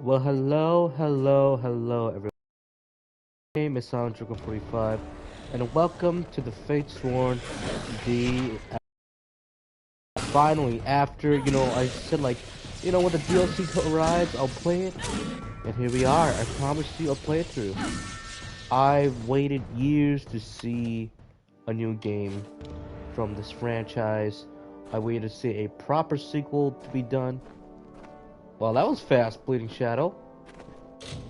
Well, hello, everyone. My name is Soundtracker45, and welcome to the Fatesworn. The Finally, after I said when the DLC arrives, I'll play it, and here we are. I promised you I'll play it through. I've waited years to see a new game from this franchise. I waited to see a proper sequel to be done. Well, that was fast, Bleeding Shadow.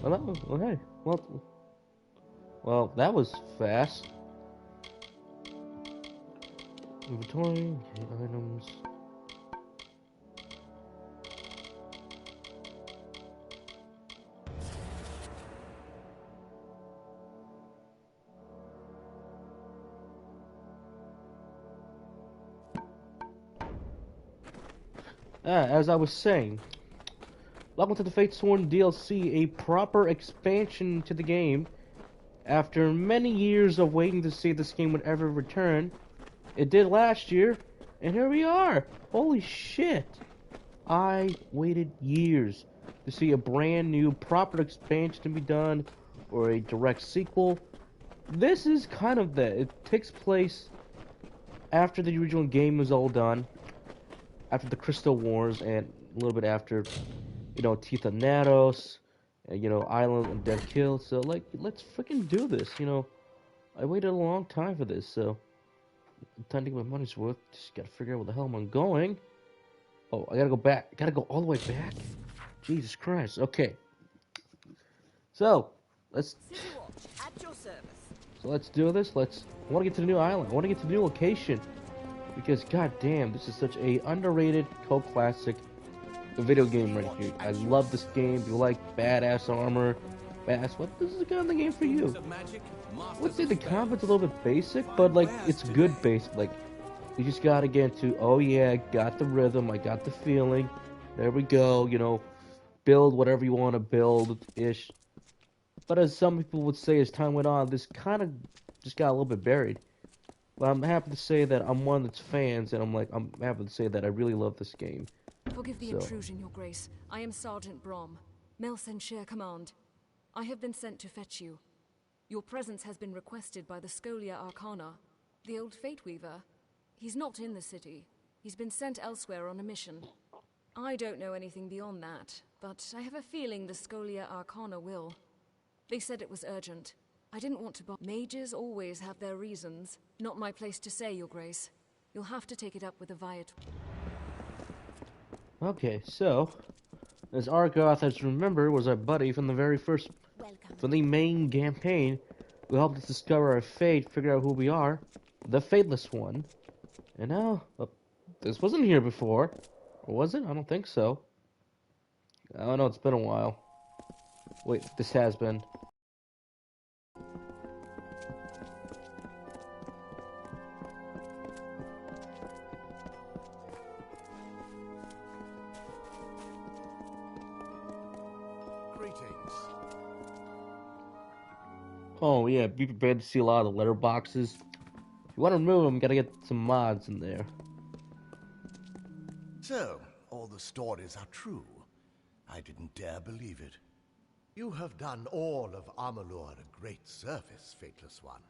Well, okay. Well, that was fast. Inventory, items. As I was saying, welcome to the Fatesworn DLC, a proper expansion to the game. After many years of waiting to see if this game would ever return, it did last year, and here we are. Holy shit. I waited years to see a brand new proper expansion to be done, or a direct sequel. This is kind of that. It takes place after the original game was all done, after the Crystal Wars, and a little bit after, Teeth of Naros, and, Island and Dead Kill. So, let's freaking do this, I waited a long time for this, so time to get my money's worth. Just gotta figure out where the hell I'm going. Oh, I gotta go back. I gotta go all the way back? Jesus Christ. Okay. So, let's... So let's do this. I want to get to the new island. I want to get to the new location. Because, goddamn, this is such a underrated cult classic video game right here. I love this game. If you like badass armor, what? This is the kind of game for you. I would say the combat's a little bit basic, but, it's good basic. You just gotta get into, oh yeah, got the rhythm, I got the feeling. There we go, build whatever you want to build-ish. But as some people would say, as time went on, this kind of just got a little bit buried. But I'm happy to say that I'm one of its fans, and I'm happy to say that I really love this game. Forgive the intrusion, Your Grace. I am Sergeant Brom, Melsenshire Command. I have been sent to fetch you. Your presence has been requested by the Scholia Arcana, the old Fate Weaver. He's not in the city. He's been sent elsewhere on a mission. I don't know anything beyond that, but I have a feeling the Scholia Arcana will. They said it was urgent. I didn't want to Mages always have their reasons. Not my place to say, Your Grace. You'll have to take it up with the Viat. Okay, so, as Argoth, as you remember, was our buddy from the very first, from the main campaign, who helped us discover our fate, figure out who we are, the Fateless One. And now, this wasn't here before. Or was it? I don't think so. I don't know, it's been a while. Wait, this has been. Greetings. Oh yeah, be prepared to see a lot of the letter boxes. If you want to remove them, gotta get some mods in there. So, all the stories are true. I didn't dare believe it. You have done all of Amalur a great service, Fateless One.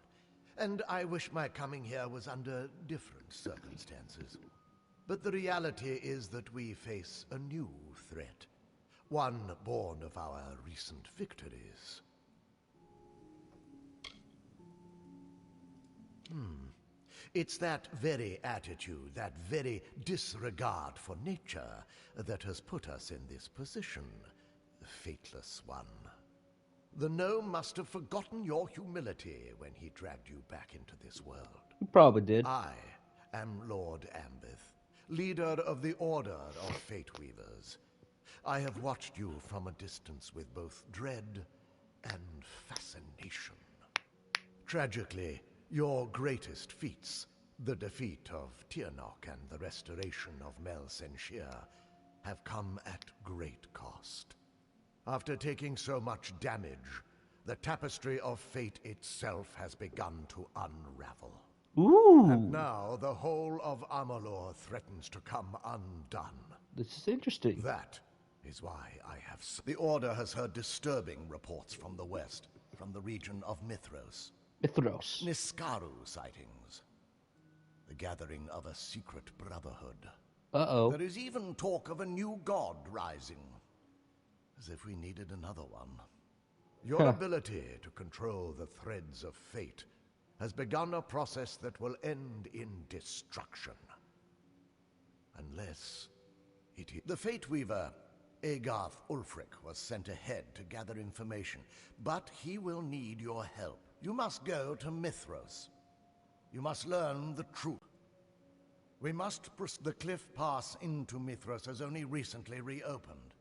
And I wish my coming here was under different circumstances. But the reality is that we face a new threat. One born of our recent victories. It's that very attitude, that very disregard for nature, that has put us in this position, Fateless One. The gnome must have forgotten your humility when he dragged you back into this world. You probably did. I am Lord Ambith, leader of the Order of Fate Weavers. I have watched you from a distance with both dread and fascination. Tragically, your greatest feats, the defeat of Tirnoch and the restoration of Melsenshire, have come at great cost. After taking so much damage, the tapestry of fate itself has begun to unravel. Ooh! And now the whole of Amalur threatens to come undone. This is interesting. That is why I have... The Order has heard disturbing reports from the west, from the region of Mithros. Mithros. Niskaru sightings. The gathering of a secret brotherhood. Uh-oh. There is even talk of a new god rising. As if we needed another one. Your ability to control the threads of fate has begun a process that will end in destruction. Unless it is... The Fate Weaver, Agarth Ulfric, was sent ahead to gather information, but he will need your help. You must go to Mithros. You must learn the truth. We must... The cliff pass into Mithros has only recently reopened,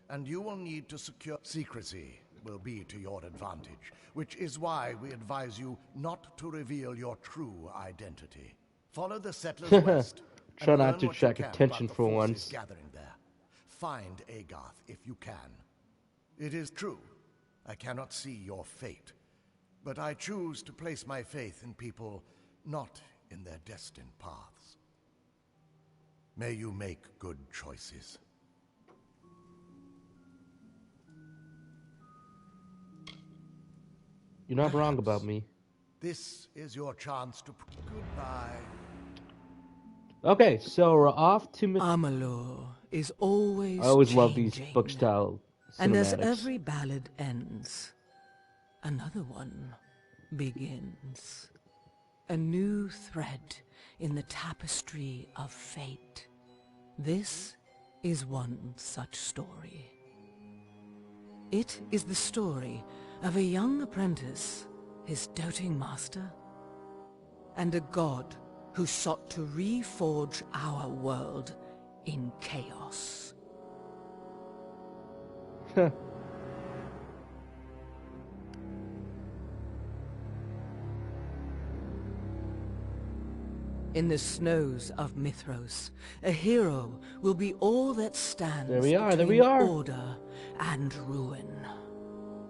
and you will need to secure... Secrecy will be to your advantage, which is why we advise you not to reveal your true identity. Follow the settlers west. Try not to attract attention for once. Gathering there. Find Agarth if you can. It is true, I cannot see your fate, but I choose to place my faith in people not in their destined paths. May you make good choices. You're not wrong about me. This is your chance to... Goodbye. Okay, so we're off to Amalur is always I always love these changing. book style cinematics. And as every ballad ends, another one begins. A new thread in the tapestry of fate. This is one such story. It is the story of a young apprentice, his doting master, and a god who sought to reforge our world in chaos. In the snows of Mithros, a hero will be all that stands There we are. order and ruin.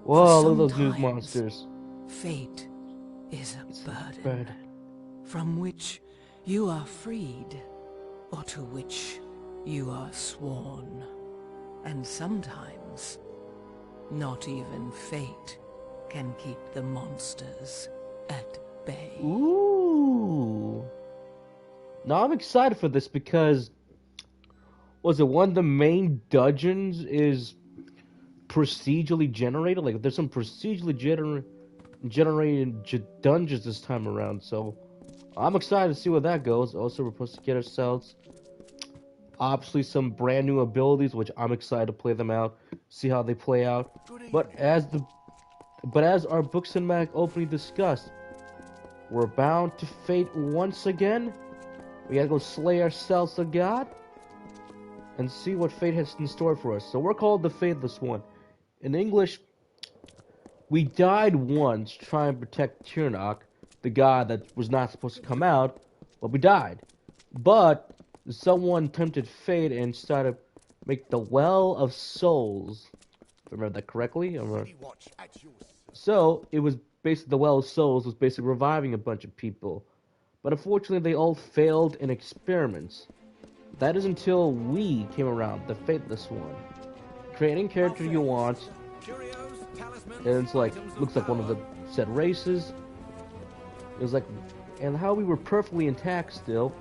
Whoa, For look at those new sometimes, monsters. Fate is a burden from which you are freed, or to which you are sworn. And sometimes, not even fate can keep the monsters at bay. Ooh. Now I'm excited for this because was it one of the main dungeons is procedurally generated? Like there's some procedurally generated dungeons this time around, so I'm excited to see where that goes. Also, we're supposed to get ourselves obviously some brand new abilities, which I'm excited to play them out, see how they play out. But as our book cinematic opening discussed, we're bound to fate once again. We gotta go slay ourselves a god and see what fate has in store for us. So we're called the Faithless One. In English, we died once trying to protect Tirnoch, the god that was not supposed to come out, but we died. But someone tempted fate and started to make the Well of Souls. If I remember that correctly. So it was basically the Well of Souls was basically reviving a bunch of people. But unfortunately they all failed in experiments. That is until we came around, the Faithless One. Create any character you want. And it's like, looks like one of the said races. It was like, and how we were perfectly intact still.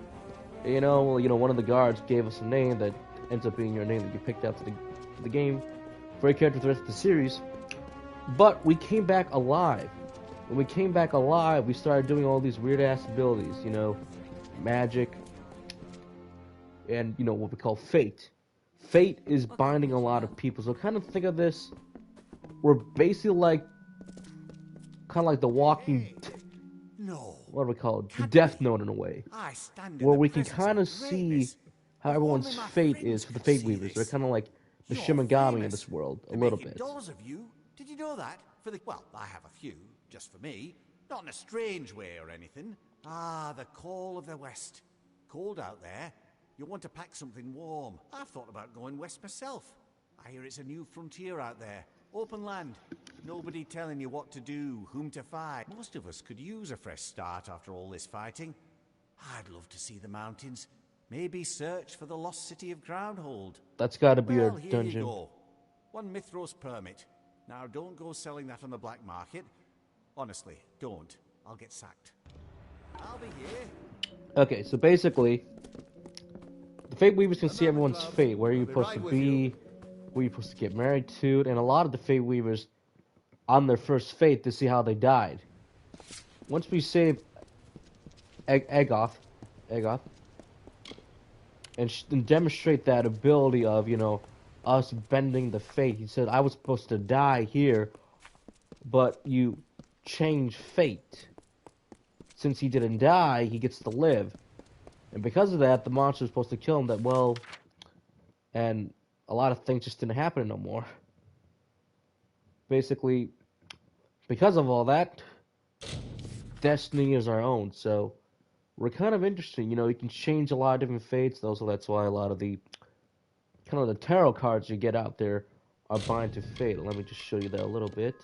You know, one of the guards gave us a name that ends up being your name that you picked out for the game for a character for the rest of the series. But we came back alive. When we came back alive, we started doing all these weird ass abilities, you know, magic, and what we call fate. Fate is binding a lot of people. So kind of think of this, we're basically like, kind of like the walking. No. What do we call it? The Death Note in a way. Where we can kind of see how everyone's fate is for the Fate Weavers. They're kind of like the Shimigami in this world, a little bit. Dolls of you? Did you know that? Well, I have a few, just for me. Not in a strange way or anything. Ah, the call of the West. Cold out there. You'll want to pack something warm. I've thought about going west myself. I hear it's a new frontier out there. Open land. Nobody telling you what to do, whom to fight. Most of us could use a fresh start after all this fighting. I'd love to see the mountains. Maybe search for the lost city of Groundhold. That's got to be Well, our here dungeon. you go. 1 Mithros permit. Now, don't go selling that on the black market. Honestly, don't. I'll get sacked. I'll be here. Okay, so basically, the Fate Weavers can see everyone's fate, where you're supposed to be, where you're supposed to get married to, and a lot of the Fate Weavers on their first fate to see how they died. Once we save Eggoth, and demonstrate that ability of, you know, us bending the fate. He said, I was supposed to die here, but you change fate. Since he didn't die, he gets to live. And because of that, the monster was supposed to kill him, and a lot of things just didn't happen no more. Basically, because of all that, destiny is our own, so we're kind of interesting. You know, you can change a lot of different fates, though, so that's why a lot of the kind of the tarot cards you get out there are bind to fate. Let me just show you that a little bit.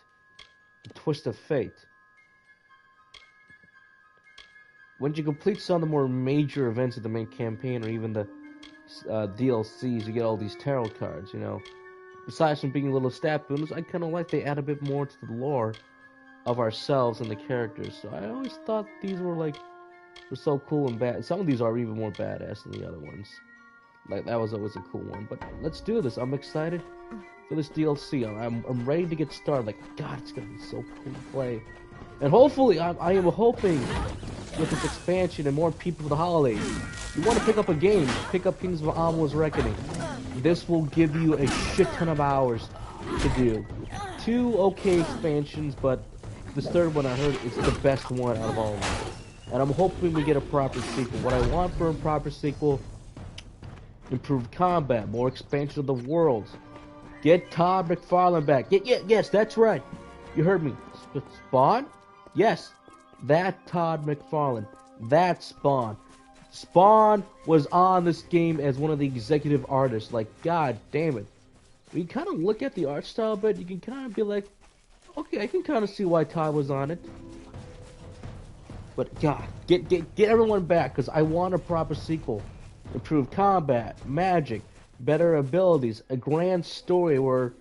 The Twist of Fate. When you complete some of the more major events of the main campaign, or even the DLCs, you get all these tarot cards, you know. Besides from being little stat boons, I kind of like they add a bit more to the lore of ourselves and the characters. So I always thought these were so cool and bad. Some of these are even more badass than the other ones. Like, that was always a cool one. But let's do this. I'm excited for this DLC. I'm ready to get started. Like, God, it's gonna be so cool to play. And hopefully, I am hoping with this expansion and more people for the holidays, you want to pick up a game, pick up Kings of Amalur's Reckoning. This will give you a shit ton of hours to do. 2 okay expansions, but this third one I heard is the best one out of all of them. And I'm hoping we get a proper sequel. What I want for a proper sequel: improved combat, more expansion of the worlds. Get Todd McFarlane back. Yes, that's right. You heard me. Spawn? Yes, that Todd McFarlane. That Spawn. Spawn was on this game as one of the executive artists. Like, god damn it. When you kind of look at the art style a bit, you can kind of be like, okay, I can kind of see why Todd was on it. But god, get everyone back, because I want a proper sequel. Improved combat, magic, better abilities, a grand story where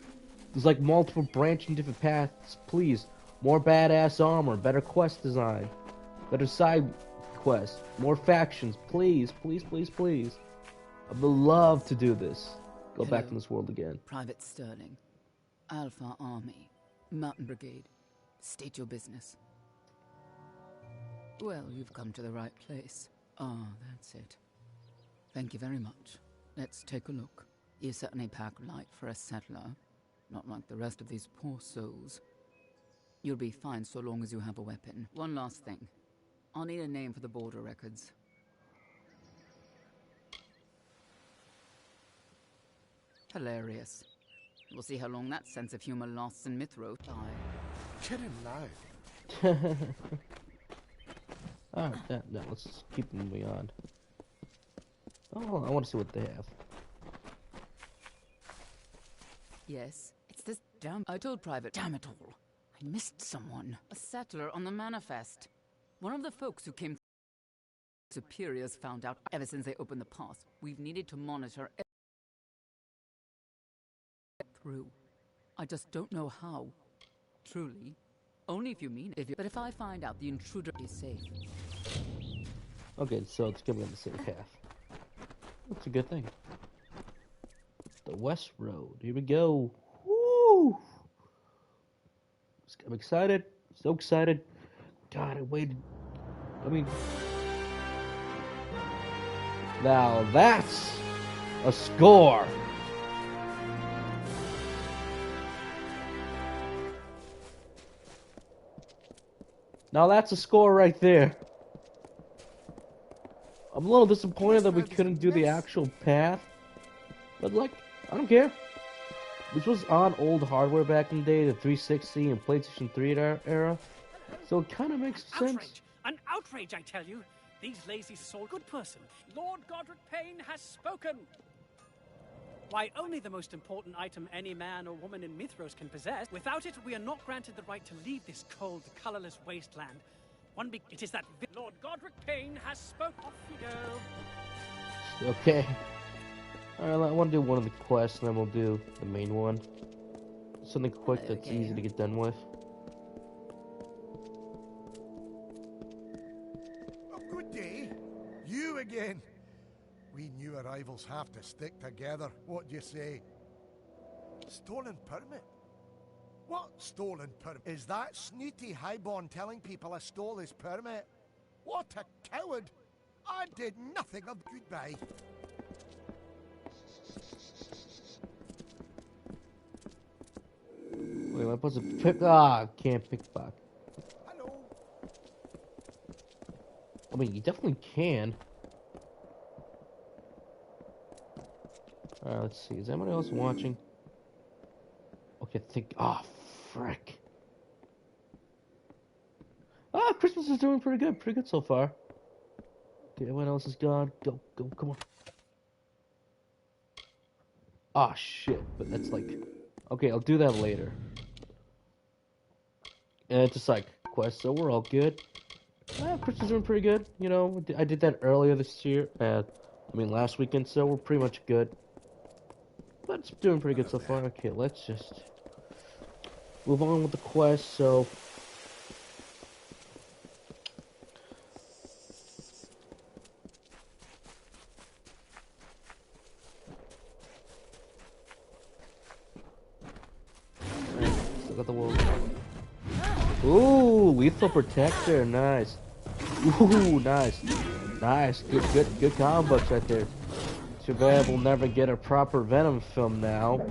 there's like multiple branching different paths. Please, more badass armor, better quest design, better side quests, more factions. Please, please, please, please. I would love to do this. Go back in this world again. Private Sterling, Alpha Army, Mountain Brigade. State your business. Well, you've come to the right place. Ah, that's it. Thank you very much. Let's take a look. You certainly pack light for a settler. Not like the rest of these poor souls. You'll be fine so long as you have a weapon. One last thing. I'll need a name for the border records. Hilarious. We'll see how long that sense of humor lasts in Mithro. Get in line. Alright, no, let's keep moving on. Oh, I want to see what they have. Yes, it's this damn... I told Private... Damn it all. I missed someone. A settler on the manifest. One of the folks who came... Superiors found out ever since they opened the pass. We've needed to monitor... through. I just don't know how. Truly. Only if you mean it. But if I find out the intruder is safe... Okay, so it's gonna be on the same path. That's a good thing. The West Road. Here we go. Woo! I'm excited. So excited. God, I waited. I mean... Now that's a score. Now that's a score right there. I'm a little disappointed that we couldn't do the actual path. But like, I don't care. This was on old hardware back in the day, the 360 and PlayStation 3 era. So it kind of makes sense. Outrage! An outrage, I tell you! These lazy soul good person. Lord Godric Payne has spoken! Why, only the most important item any man or woman in Mithros can possess. Without it, we are not granted the right to leave this cold, colorless wasteland. It is that Lord Godric Payne has spoken. Off you go. Okay. Alright, I want to do one of the quests, and then we'll do the main one. Something quick that's easy to get done with. Oh, good day. You again. We new arrivals have to stick together. What do you say? Stolen permit? What stolen permit? Is that snooty highborn telling people I stole his permit? What a coward! I did nothing of goodbye. Wait, am I supposed to pick? Ah, can't pickpocket. Hello. I mean, you definitely can. Alright, let's see. Is anyone else watching? Okay, think. Ah, frick. Ah, Christmas is doing pretty good. Pretty good so far. Okay, everyone else is gone. Go, go, come on. Ah, shit. But that's like. Okay, I'll do that later. And it's just like quest, so we're all good. Christmas is doing pretty good. You know, I did that earlier this year. Last weekend, so we're pretty much good. But it's doing pretty good so far. Okay, let's just move on with the quest. So, still got the wolf. Ooh, lethal protector, nice. Ooh, nice, nice, good comic books right there. Too bad we'll never get a proper Venom film now.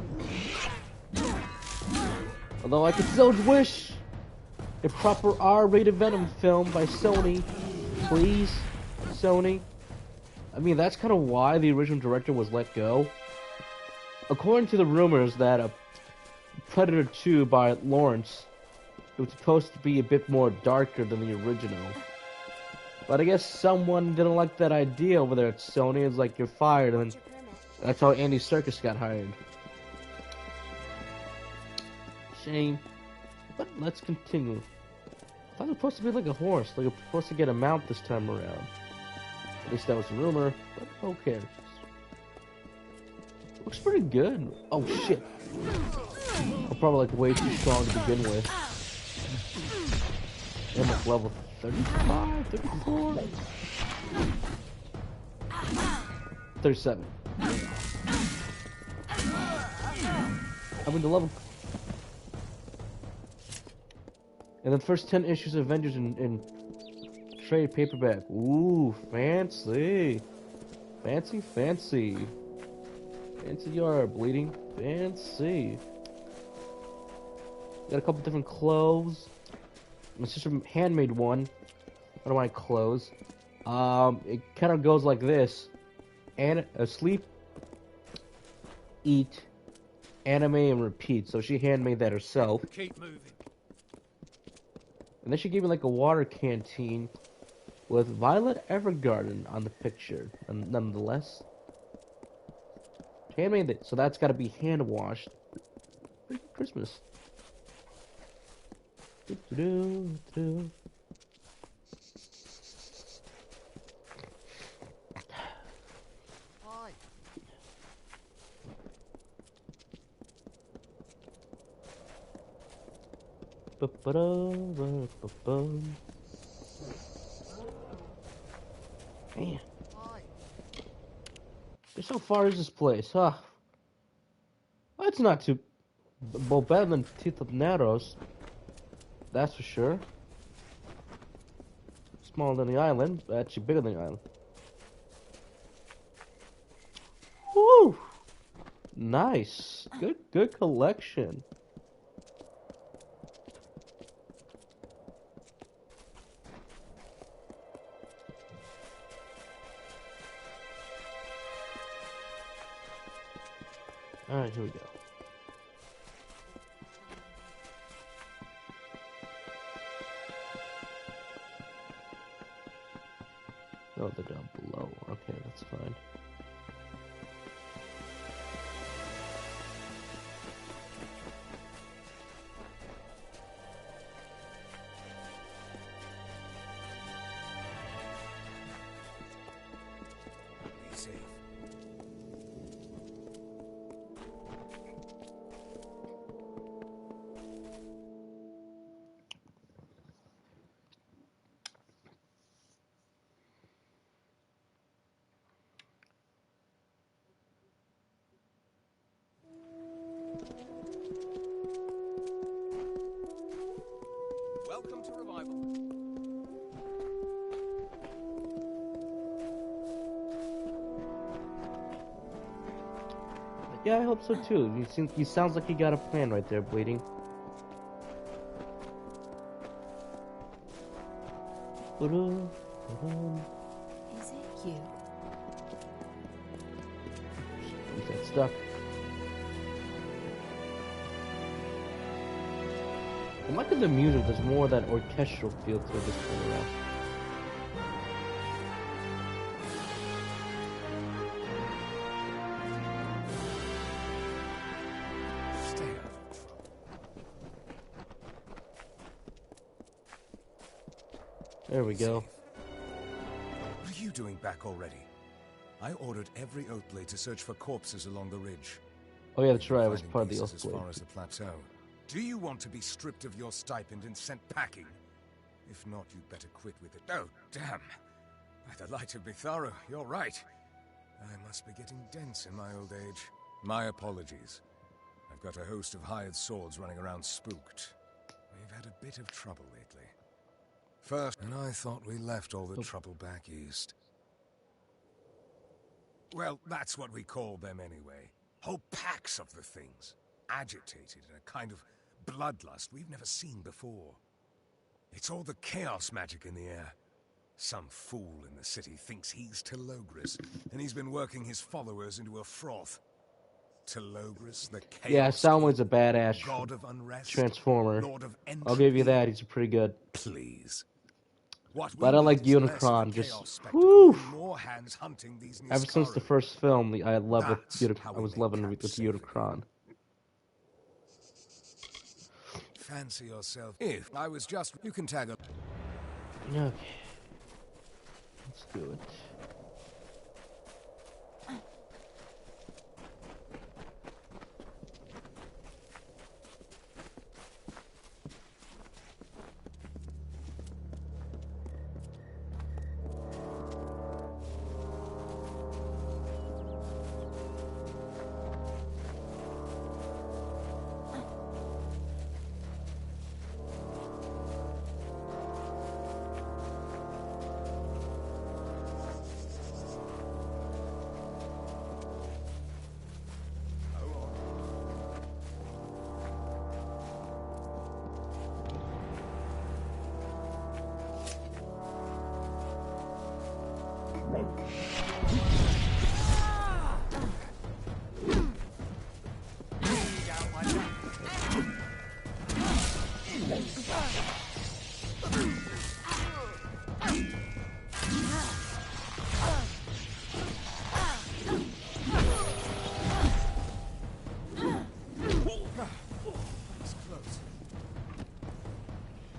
Although I could still wish a proper R-rated Venom film by Sony. Please, Sony. I mean, that's kind of why the original director was let go. According to the rumors that Predator 2 by Lawrence, it was supposed to be a bit more darker than the original. But I guess someone didn't like that idea over there at Sony. It's like, you're fired, and that's how Andy Serkis got hired. Shame. But let's continue. I thought it was supposed to be like a horse. Like, we're supposed to get a mount this time around. At least that was a rumor, but who cares? Looks pretty good. Oh, shit. I'm probably like way too strong to begin with. I'm at level 35, 34, 37. I mean, the level. And the first 10 issues of Avengers in trade paperback. Ooh, fancy. Fancy, fancy. Fancy you are, bleeding. Fancy. Got a couple different clothes. My sister handmade one. One of my clothes. It kind of goes like this: sleep, eat, anime, and repeat. So she handmade that herself. Keep moving. And then she gave me like a water canteen with Violet Evergarden on the picture. And nonetheless, she handmade it. So that's got to be hand washed. Christmas. Do-do-do-do. Hi. Man. Hi. So far is this place, huh? Well, it's not too well better than Teeth of Narrows. That's for sure. Smaller than the island, but actually bigger than the island. Woo! Nice. Good collection. Alright, here we go. Oh, they're down below. Okay, that's fine. Be safe. Welcome to Revival. Yeah, I hope so too. He sounds like he got a plan right there, Bleeding. Is it you? He's got stuck. I like the music. There's more of that orchestral feel to it this time around. There we go. What are you doing back already? I ordered every Oathblade to search for corpses along the ridge. Oh yeah, that's right. I was Finding part of the pieces as far Oathblade. as the plateau. Do you want to be stripped of your stipend and sent packing? If not, you'd better quit with it. Oh, damn. By the light of Mitharu, you're right. I must be getting dense in my old age. My apologies. I've got a host of hired swords running around spooked. We've had a bit of trouble lately. First, and I thought we left all the trouble back east. Well, that's what we call them anyway. Whole packs of the things. Agitated in a kind of bloodlust we've never seen before. It's all the chaos magic in the air. Some fool in the city thinks he's Telogris, and he's been working his followers into a froth. Telogris, the chaos Yeah, Soundwave's a badass god of unrest, transformer. lord of entropy. I'll give you that. He's pretty good. Please. What But I like we need is less of a Unicron. Just chaos spectacle whew. and more hands hunting these Ever since the Niskaru. first film, I love That's with how I we was make loving camp with safe Unicron. Fancy yourself. If I was just... You can tag up. Okay. Let's do it.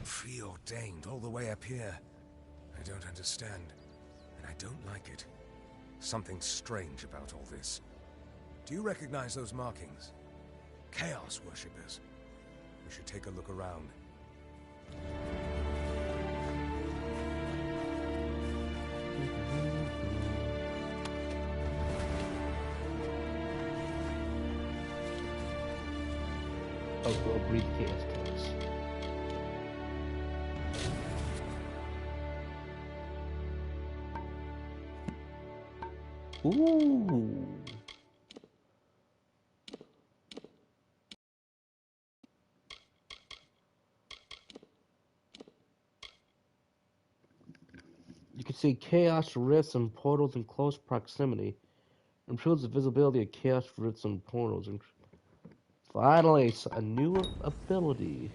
Preordained all the way up here. I don't understand, and I don't like it. Something strange about all this. Do you recognize those markings? Chaos worshippers. We should take a look around. Oh, go breathe chaos chaos. Ooh. You can see chaos rifts and portals in close proximity. Improves the visibility of chaos rifts and portals. And finally, a new ability.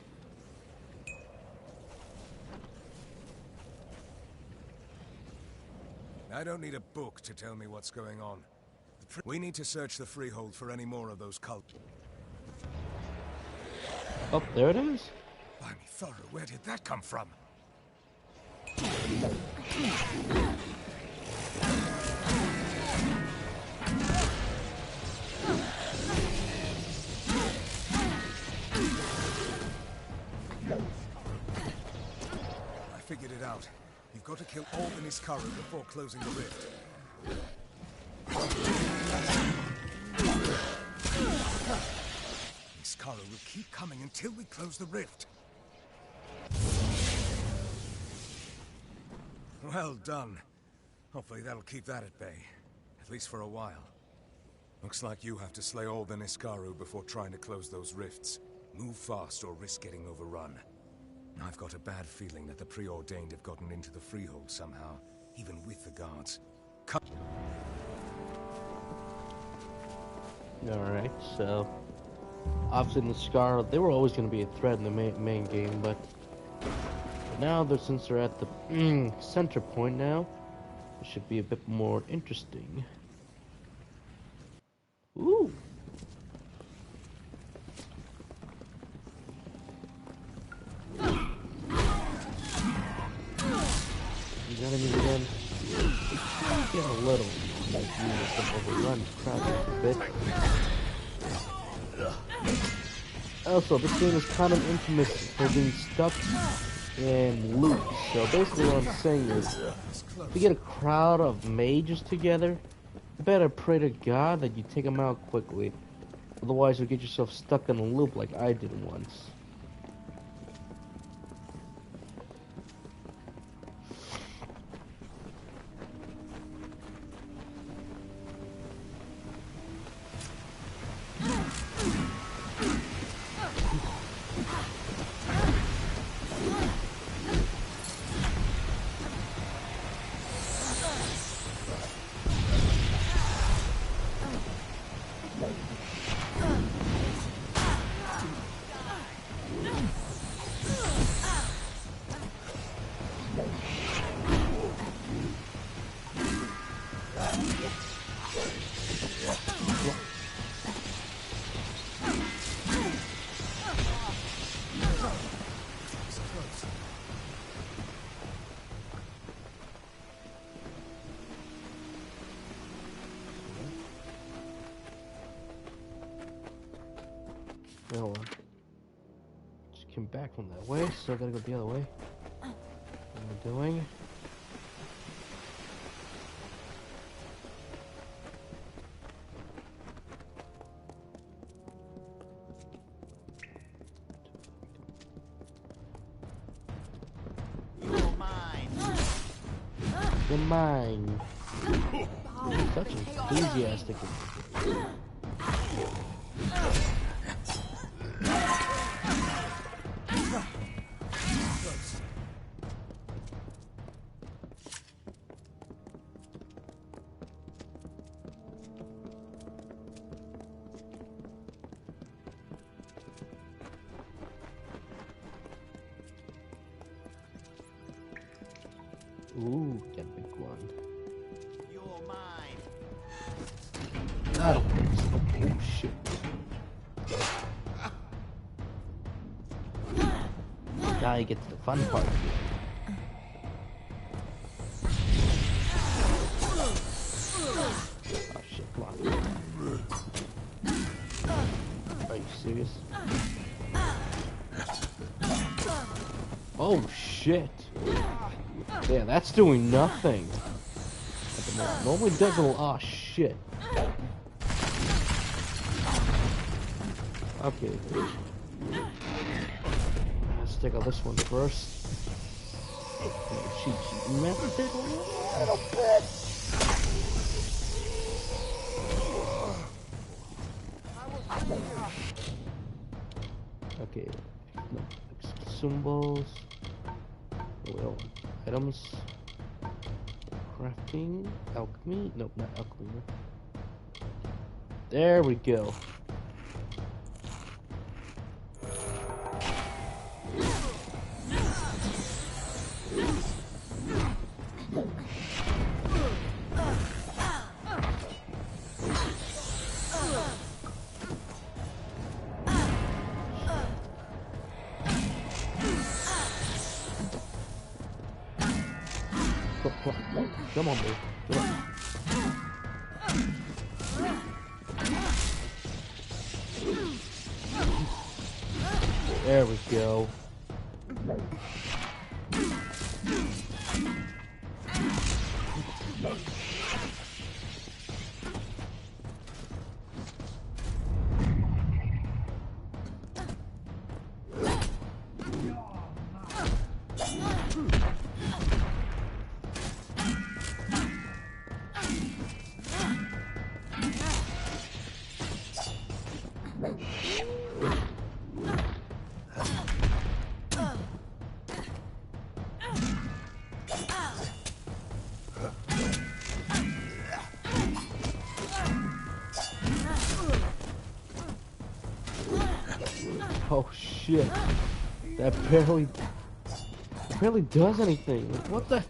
I don't need a book to tell me what's going on. We need to search the freehold for any more of those cults. Oh, there it is. By me, Thorough, where did that come from? I figured it out. You've got to kill all the Niskaru before closing the rift. Niskaru will keep coming until we close the rift. Well done. Hopefully that'll keep that at bay. At least for a while. Looks like you have to slay all the Niskaru before trying to close those rifts. Move fast or risk getting overrun. I've got a bad feeling that the preordained have gotten into the freehold somehow, even with the guards. Alright, so obviously in the Scar, they were always going to be a threat in the main game, but now since they're at the center point now, it should be a bit more interesting. Ooh! You gotta need again. Get a little like you with some overrun crowd a bit. Also, this game is kind of infamous for being stuck in loops. So basically what I'm saying is, if you get a crowd of mages together, you better pray to God that you take them out quickly. Otherwise you'll get yourself stuck in a loop like I did once. Hold on. Just came back from that way, so I gotta go the other way. What am I doing? You're mine. You're mine. Such enthusiastic. Ooh, that big one. You're mine. I don't think so. Oh shit. Now you get to the fun part. Oh shit, come on. Are you serious? Oh shit. Yeah, that's doing nothing. At the moment. Normally does a little. Oh shit. Okay. Let's take out this one first. She messed it a little bit. Okay. No. Consumables. Well, items. Crafting. Alchemy. Nope, not alchemy. There we go. Come on, boy. Come on. There we go. Oh shit. That barely does anything. Like, what the?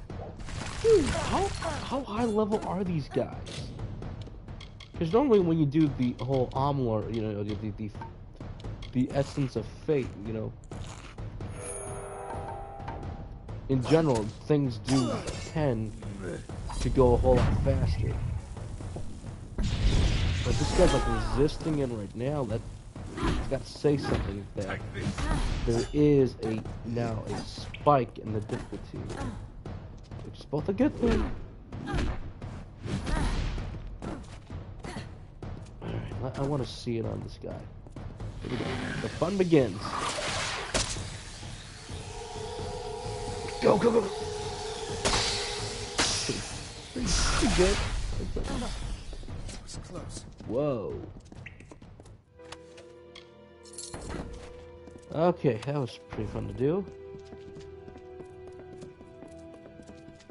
Dude, how high level are these guys? Because normally when you do the whole Amalur, you know, the essence of fate, you know, in general, things do tend to go a whole lot faster. But this guy's like resisting it right now. That's got to say something that there is now a spike in the difficulty, which is both a good thing. Alright, I want to see it on this guy. Here we go. The fun begins. Go, go, go! Pretty good. It was close. Whoa. Okay, that was pretty fun to do.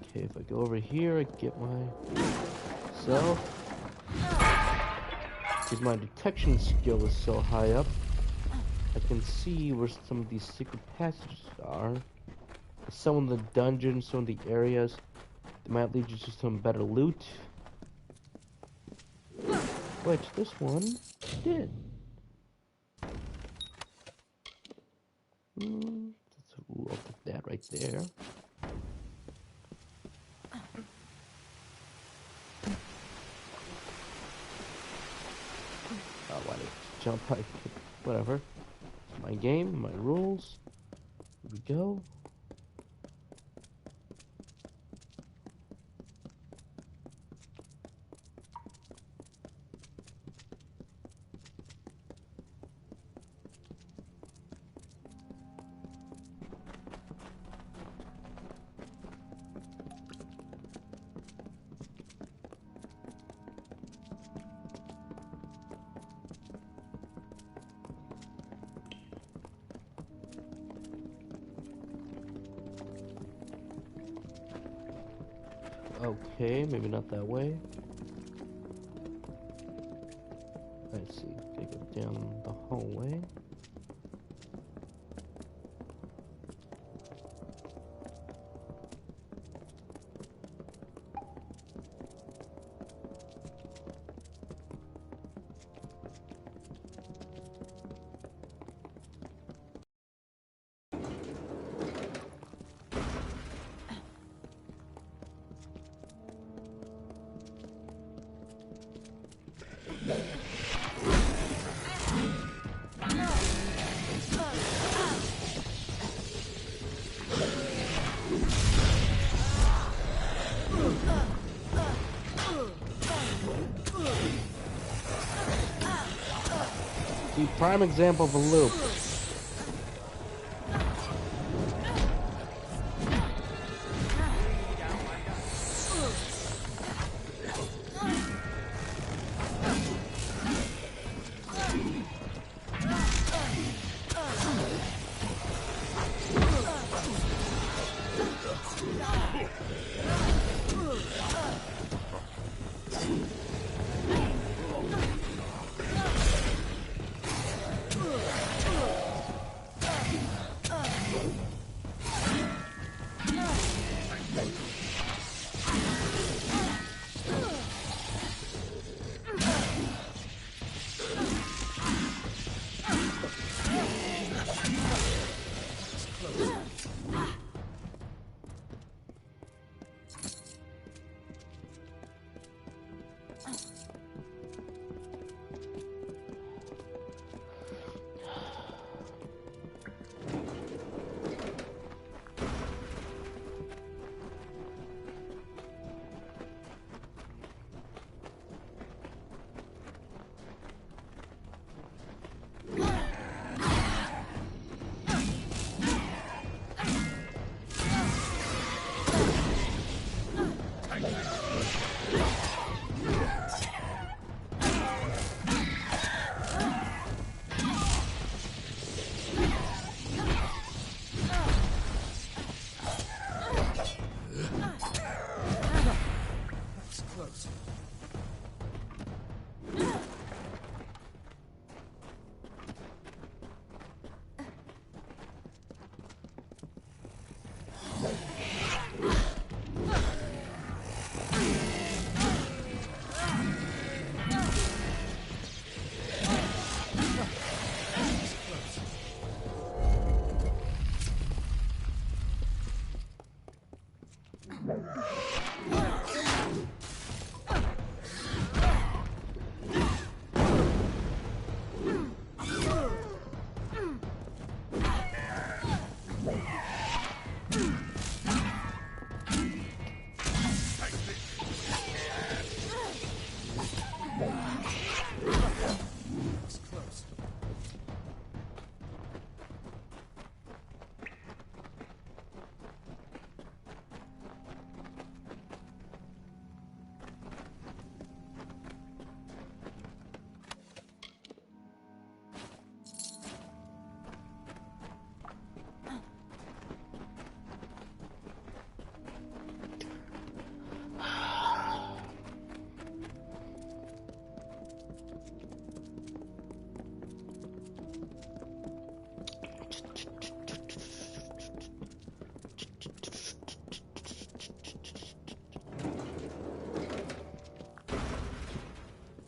Okay, if I go over here, I get myself. Because my detection skill is so high up, I can see where some of these secret passages are. Some of the dungeons, some of the areas that might lead you to some better loot. Which this one did. Ooh, I'll put that right there. Oh, why did I jump? Whatever. My game, my rules. Here we go. Okay, maybe not that way. Let's see, gotta go down the hallway. See, prime example of a loop.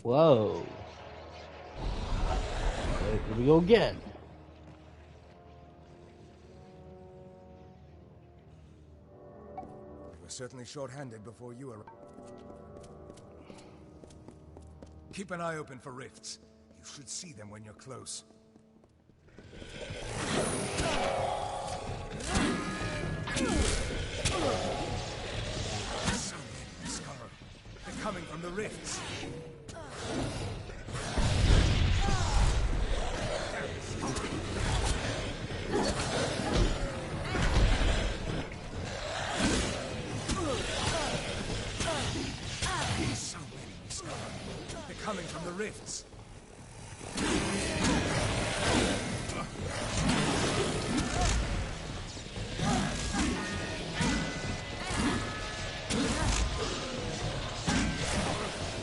Whoa. Here we go again. We were certainly short-handed before you arrived. Keep an eye open for rifts. You should see them when you're close. They're coming from the rifts. So many, Scar. They're coming from the rifts.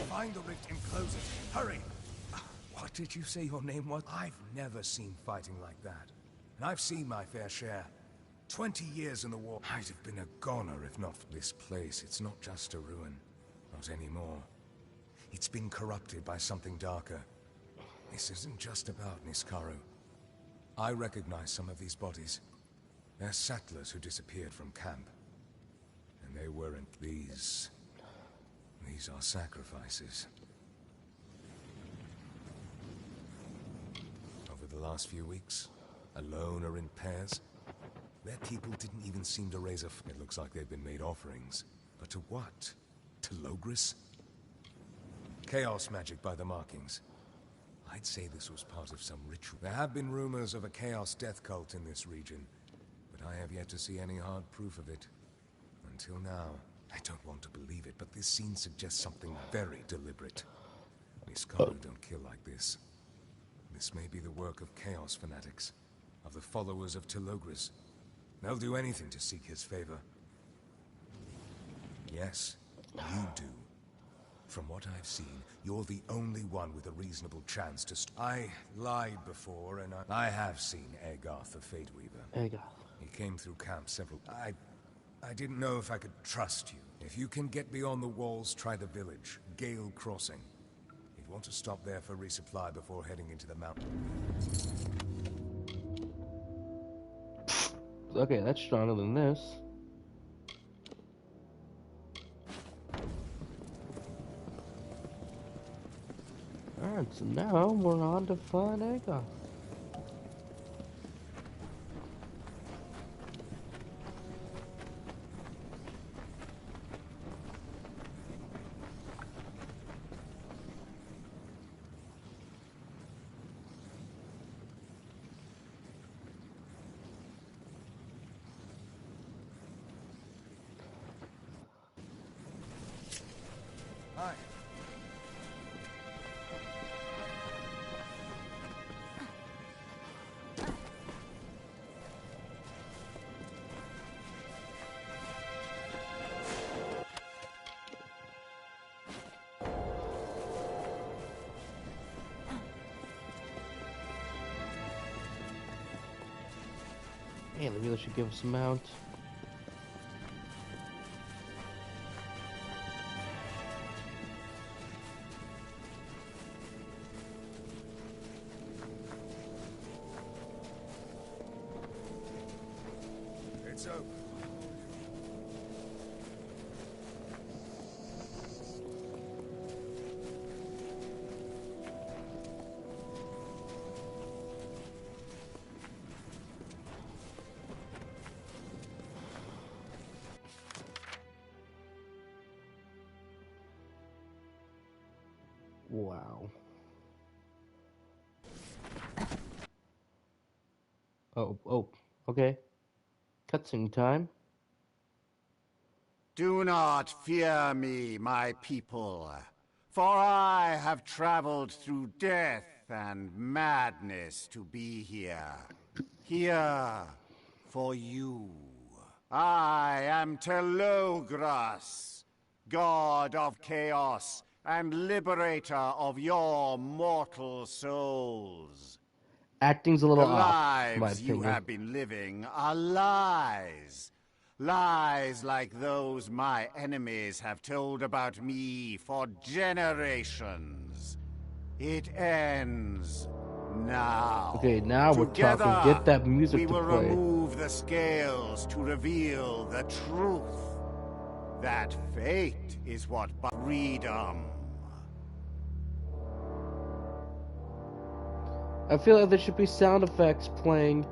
Find the rift and close it. Hurry! What did you say your name was? I've never seen fighting like that. And I've seen my fair share. 20 years in the war. I'd have been a goner if not for this place. It's not just a ruin. Not anymore. It's been corrupted by something darker. This isn't just about Niskaru. I recognize some of these bodies. They're settlers who disappeared from camp. And they weren't these. These are sacrifices. Over the last few weeks, alone or in pairs, their people didn't even seem to raise a f— It looks like they've been made offerings. But to what? To Logris? Chaos magic by the markings. I'd say this was part of some ritual. There have been rumors of a chaos death cult in this region, but I have yet to see any hard proof of it. Until now. I don't want to believe it, but this scene suggests something very deliberate. Niskaru don't kill like this. This may be the work of chaos fanatics, of the followers of Telogris. They'll do anything to seek his favor. Yes, you do. From what I've seen, you're the only one with a reasonable chance to I lied before, and I have seen Agarth the Fateweaver. Agarth. He came through camp several— I didn't know if I could trust you. If you can get beyond the walls, try the village, Gale Crossing. You'd want to stop there for resupply before heading into the mountain. Okay, that's stronger than this. Alright, so now we're on to find Agarth. Hi. Yeah, the village should give us a mount. It's open. Wow. Oh, okay. Cutscene time. Do not fear me, my people, for I have traveled through death and madness to be here. Here for you. I am Telogras, god of chaos and liberator of your mortal souls. Acting's a little The off, in my lives you opinion. have been living are lies. Lies like those my enemies have told about me for generations. It ends now. Okay, now we're Together, talking. Get that music we to will play. remove the scales to reveal the truth. That fate is what freedom. I feel like there should be sound effects playing.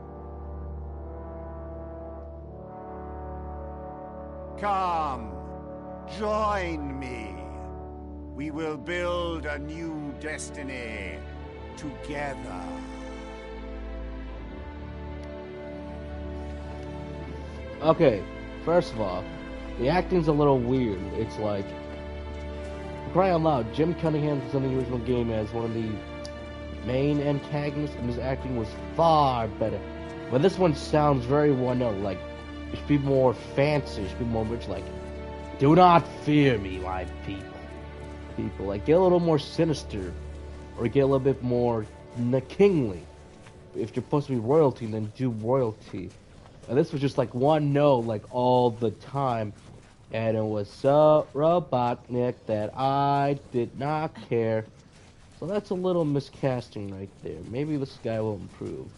Come, join me. We will build a new destiny together. Okay, first of all, the acting's a little weird. It's like, crying out loud, Jim Cunningham was in the original game as one of the main antagonists, and his acting was far better. But this one sounds very one-note, like, it should be more fancy, it should be more rich, like, do not fear me, my people. Like, get a little more sinister, or get a little bit more kingly. If you're supposed to be royalty, then do royalty. And this was just like one note, like, all the time. And it was so Robotnik that I did not care. So that's a little miscasting right there. Maybe this guy will improve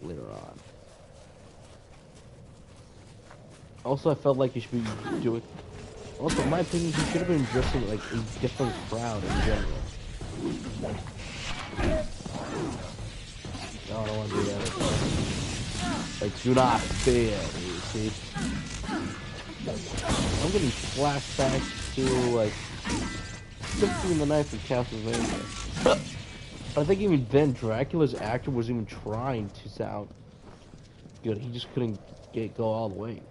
later on. Also, I felt like he should be doing... Also, in my opinion, he should have been dressing like a different crowd in general. No, I don't want to do that. Like, do not fear, you see? I'm getting flashbacks to, like, Symphony of the Night from Castlevania. I think even then, Dracula's actor was even trying to sound good. He just couldn't go all the way.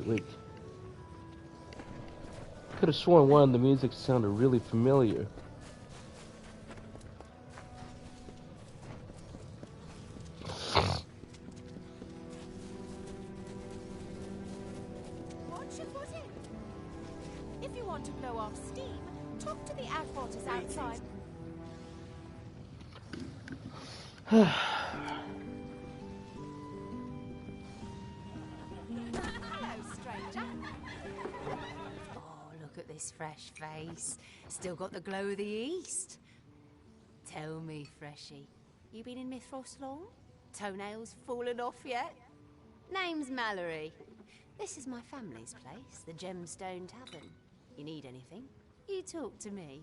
Wait. Could have sworn one of the music sounded really familiar. Watch your foot in. If you want to blow off steam, talk to the outwaters outside. This fresh face. Still got the glow of the East. Tell me, Freshie, you been in Mithros long? Toenails fallen off yet? Name's Mallory. This is my family's place, the Gemstone Tavern. You need anything, you talk to me.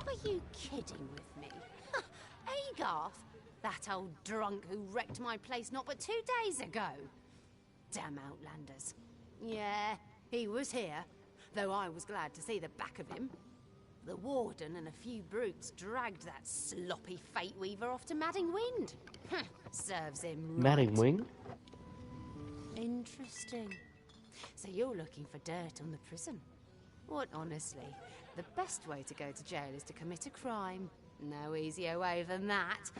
Are you kidding with me? Garth, That old drunk who wrecked my place not but 2 days ago. Damn Outlanders. Yeah, he was here, though I was glad to see the back of him. The warden and a few brutes dragged that sloppy Fate Weaver off to Madding Wind. Serves him right. Madding Wing? Interesting. So you're looking for dirt on the prison? What, honestly, the best way to go to jail is to commit a crime. No easier way than that.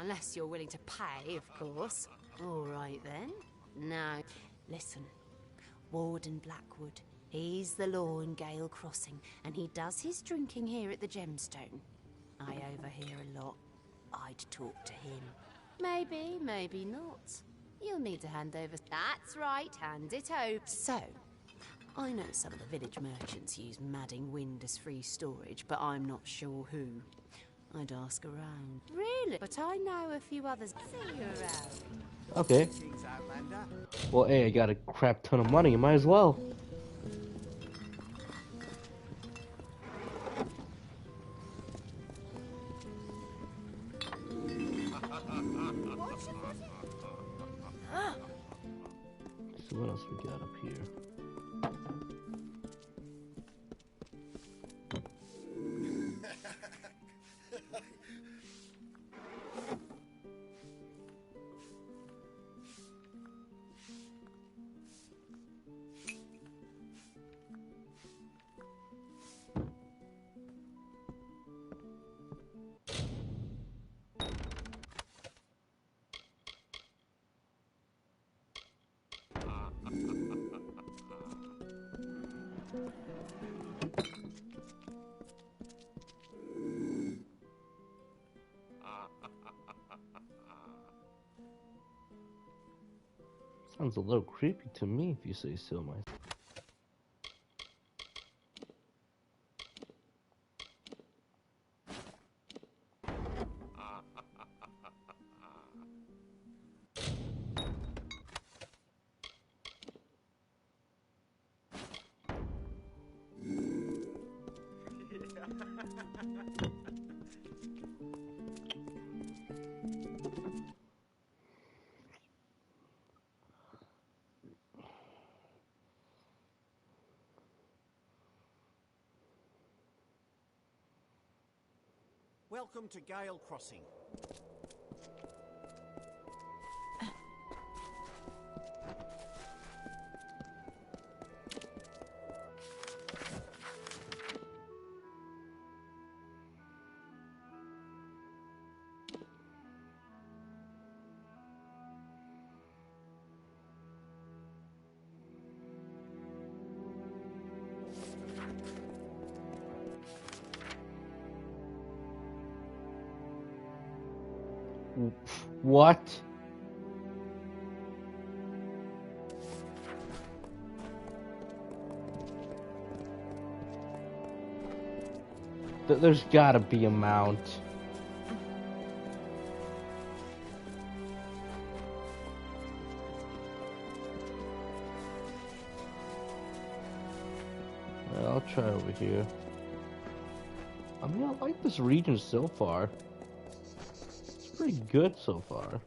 Unless you're willing to pay, of course. All right, then. Now, listen. Warden Blackwood. He's the law in Gale Crossing, and he does his drinking here at the Gemstone. I overhear a lot. I'd talk to him. Maybe, maybe not. You'll need to hand over... That's right, hand it over. So, I know some of the village merchants use Madding Wind as free storage, but I'm not sure who. I'd ask around. Really? But I know a few others. See you around. Okay. Well, hey, I got a crap ton of money. You might as well. So what else we got up here? Sounds a little creepy to me, if you say so myself. Welcome to Gale Crossing. What? There's gotta be a mount. I'll try over here. I mean, I like this region so far. Pretty good so far.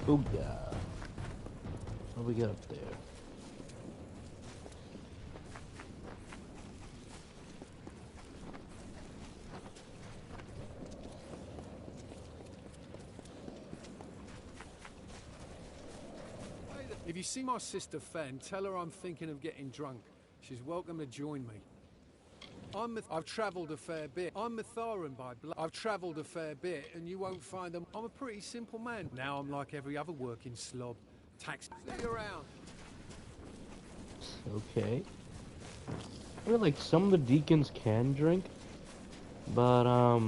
Oh yeah. What do we got up there? If you see my sister Fen, tell her I'm thinking of getting drunk. She's welcome to join me. I've travelled a fair bit. I'm Mitharan by blood. I've travelled a fair bit, and you won't find them. I'm a pretty simple man. Now I'm like every other working slob. Taxi. See you around. Okay. I feel like some of the deacons can drink, but I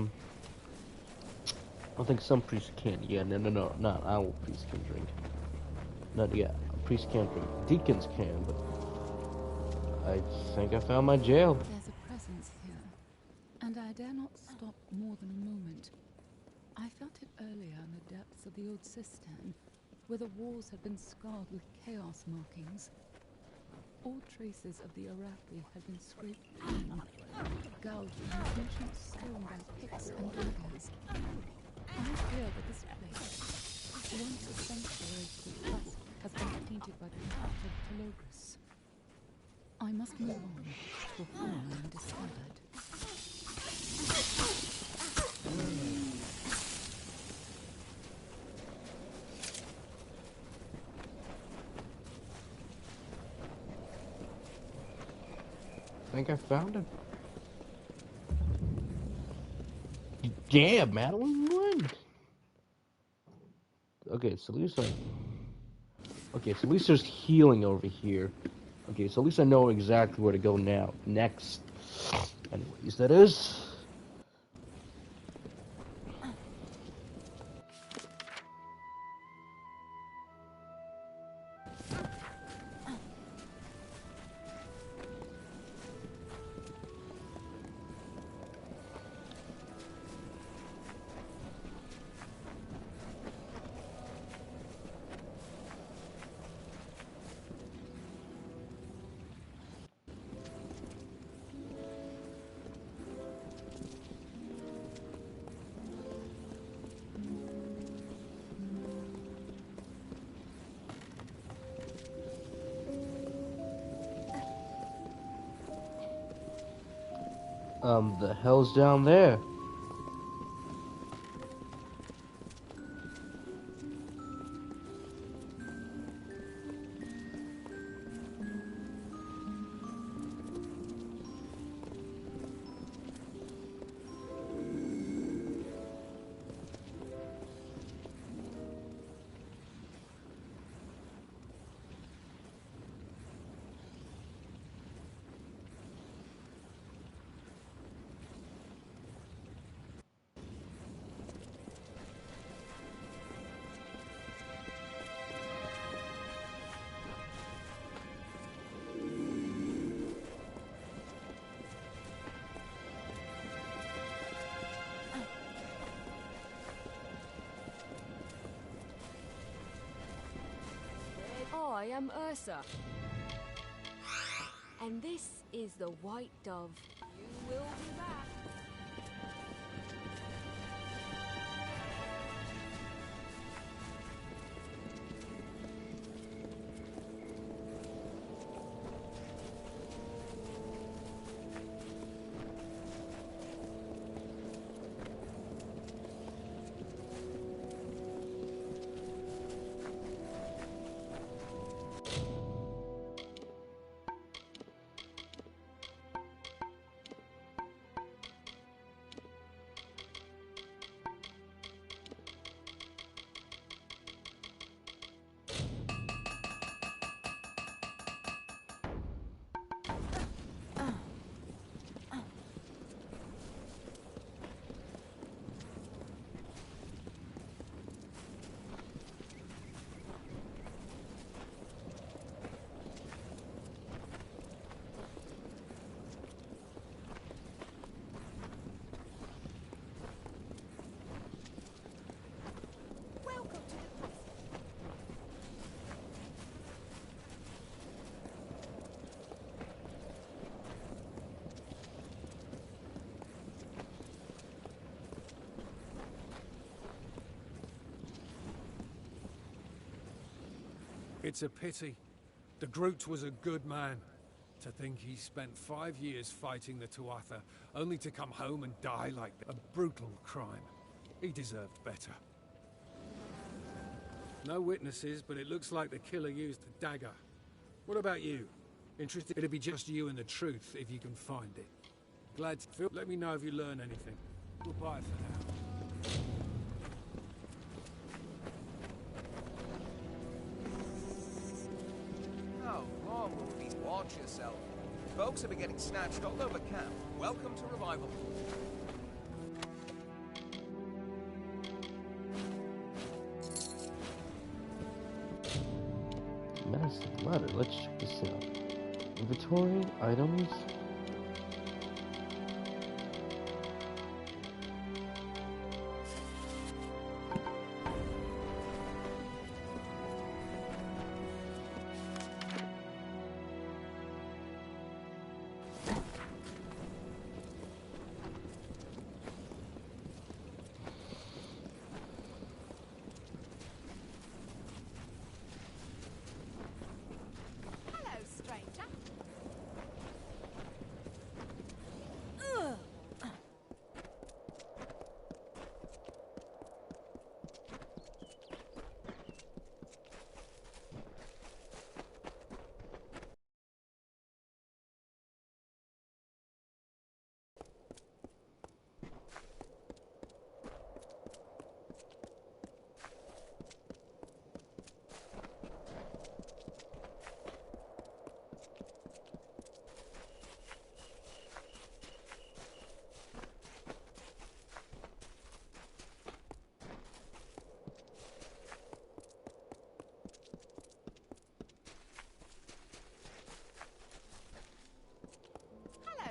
don't think some priests can. Yeah, no, not all priests can drink. Not yeah, priests can't drink. Deacons can, but I think I found my jail. There's a presence here, and I dare not stop more than a moment. I felt it earlier in the depths of the old cistern, where the walls had been scarred with chaos markings. All traces of the Arathi had been scraped clean, gouged in ancient stone by picks and daggers. I fear that this place, once a sanctuary to the trust, has been tainted by the craft of Telogris. I must move on before I am discovered. I think I found it. Yeah, Madeline won. Okay, so at least at least there's healing over here. Okay, so at least I know exactly where to go now. Next. Anyways, that is. The hell's down there? I am Ursa. And this is the White Dove. You will be back. It's a pity. The Groot was a good man. To think he spent 5 years fighting the Tuatha, only to come home and die like that. A brutal crime. He deserved better. No witnesses, but it looks like the killer used the dagger. What about you? Interested? It'll be just you and the truth, if you can find it. Glad to... Phil, let me know if you learn anything. Goodbye for now. Oh, more movies. Watch yourself. Folks have been getting snatched all over camp. Welcome to Revival. Medicine ladder. Let's check this out. Inventory, items.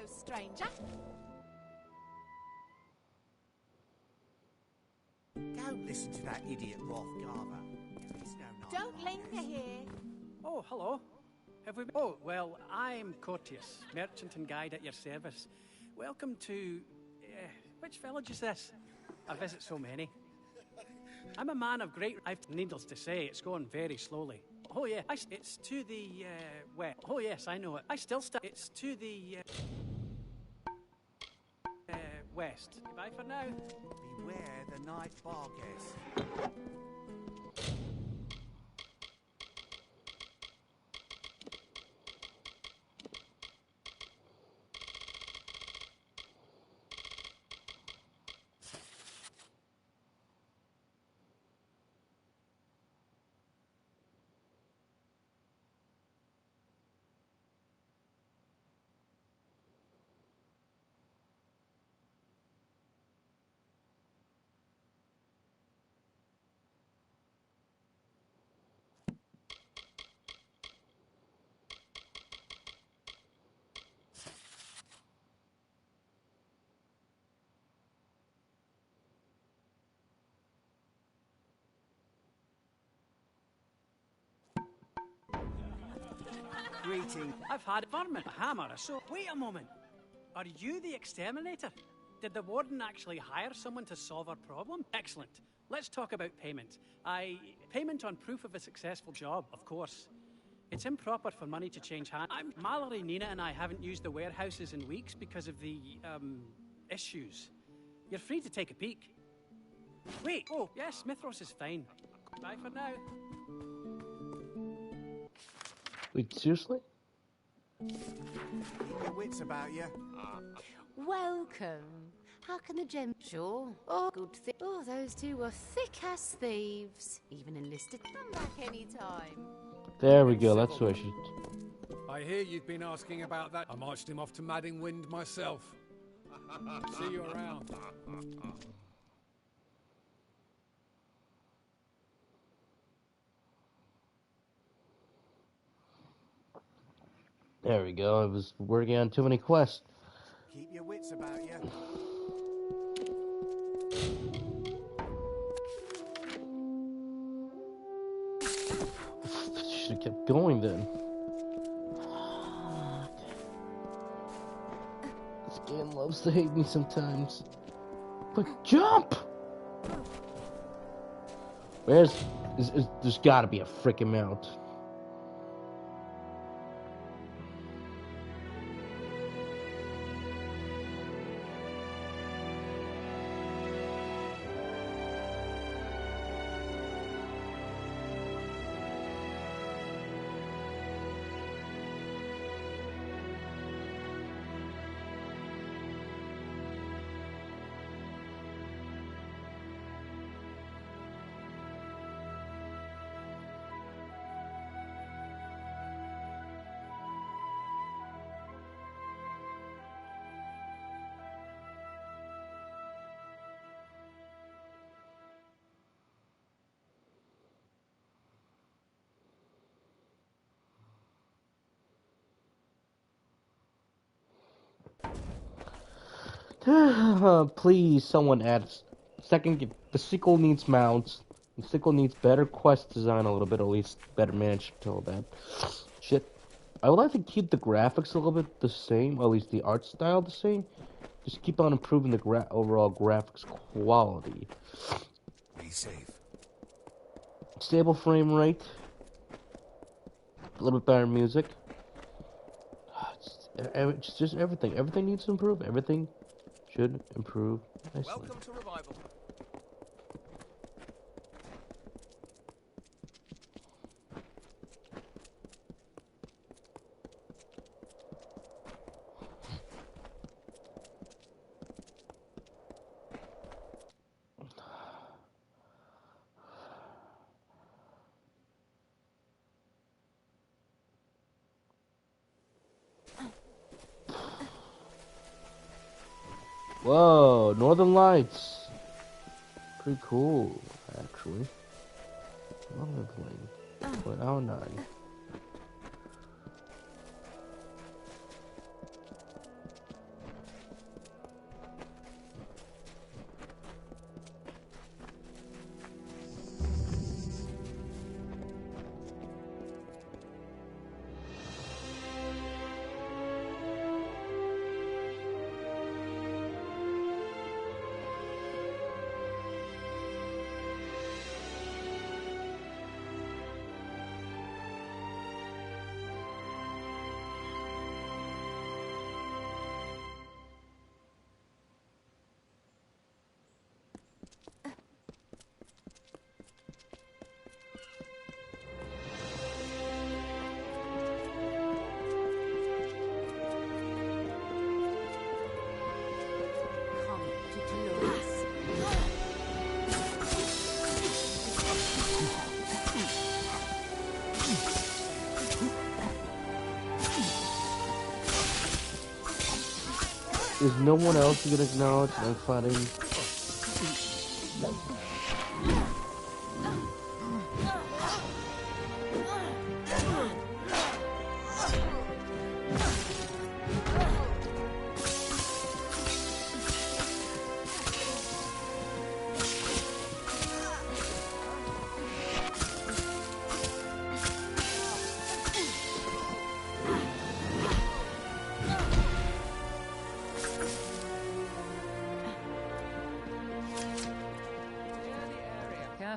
Stranger. Don't listen to that idiot Rothgarver. He's no nice Don't linger here. Oh, hello. Have we... Oh, well, I'm Courteous, merchant and guide at your service. Welcome to... which village is this? I visit so many. I'm a man of great... Needless to say, it's going very slowly. Oh, yeah, it's to the, west. Oh, yes, I know it. I still It's to the, west. Goodbye for now. Beware the night bar guest. meeting. I've had vermin, a hammer, a sword. Wait a moment. Are you the exterminator? Did the warden actually hire someone to solve our problem? Excellent. Let's talk about payment. Payment on proof of a successful job, of course. It's improper for money to change hands. Mallory, Nina, and I haven't used the warehouses in weeks because of the, issues. You're free to take a peek. Wait, oh, yes, Mithros is fine. Bye for now. Wait, seriously? Keep your wits about you. Welcome. How can the gem... Sure. Oh, good thing. Oh, those two were thick as thieves. Even enlisted. Come back any time. There we go, that's what I should... I hear you've been asking about that. I marched him off to Madding Wind myself. See you around. There we go, I was working on too many quests. Keep your wits about you. Should have kept going then. This game loves to hate me sometimes. Quick jump! There's gotta be a freaking mount. Please, someone add second. The sequel needs mounts. The sequel needs better quest design, a little bit, at least better management to all that shit. I would like to keep the graphics a little bit the same, or at least the art style the same. Just keep on improving the overall graphics quality. Be safe. Stable frame rate. A little bit better music. It's just everything. Everything needs to improve. Everything should improve nicely. Welcome to Revival. Whoa, Northern Lights. Pretty cool, actually. Lovely. But hour 9. Is no one else gonna acknowledge I'm fighting?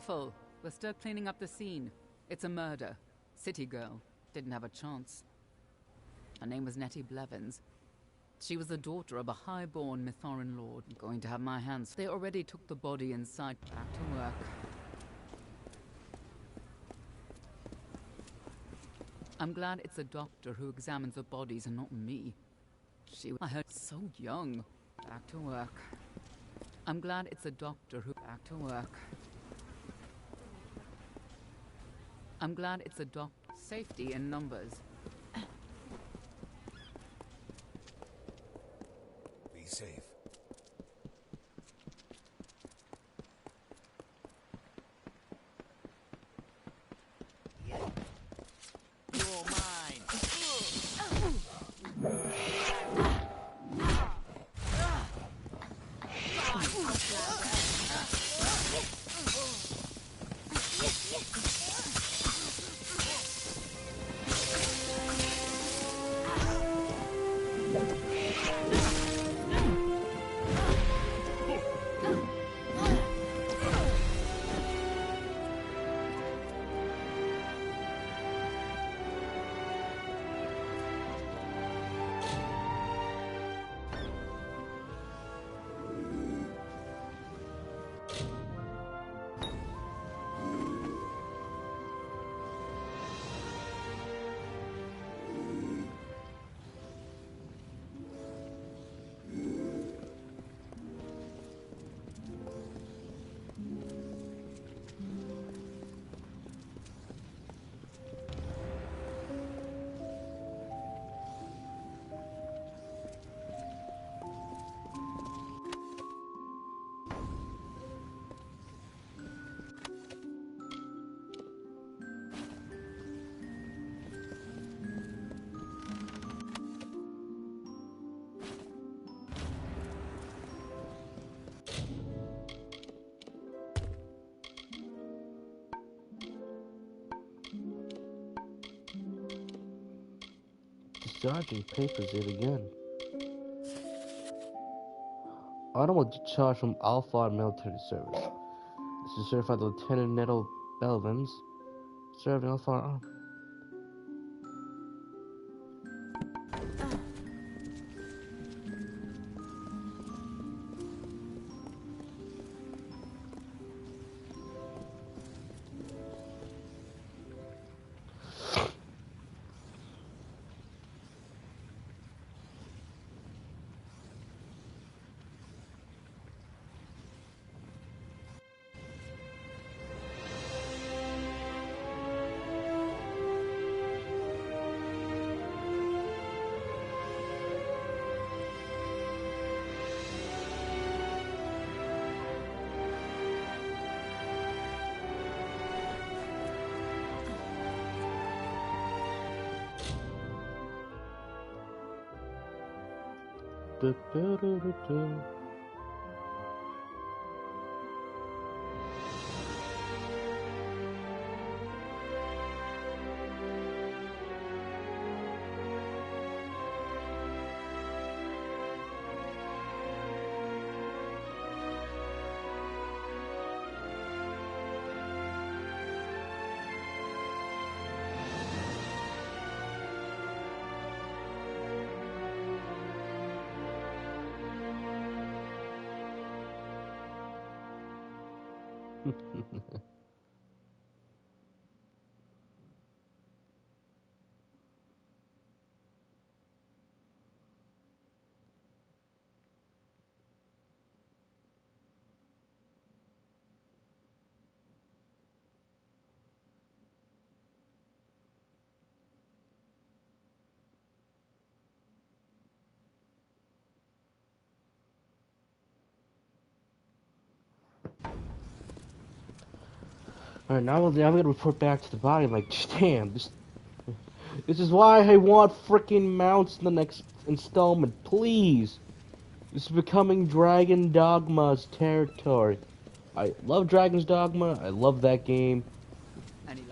careful. We're still cleaning up the scene. It's a murder. City girl. Didn't have a chance. Her name was Nettie Blevins. She was the daughter of a high-born Mitharan lord. I'm going to have my hands. They already took the body inside. Back to work. I'm glad it's a doctor who examines the bodies and not me. I heard so young. Back to work. I'm glad it's a doctor who... Back to work. I'm glad it's a doctor. Safety in numbers. Be safe. You're mine. Discharging papers yet again. Autumn was discharged from Alpha military service. This is certified Lieutenant Nettle Belvins. Served in Alpha. Alright, now I'm gonna report back to the body. I'm like, damn, this is why I want freaking mounts in the next installment, please. This is becoming Dragon Dogma's territory. I love Dragon's Dogma. I love that game.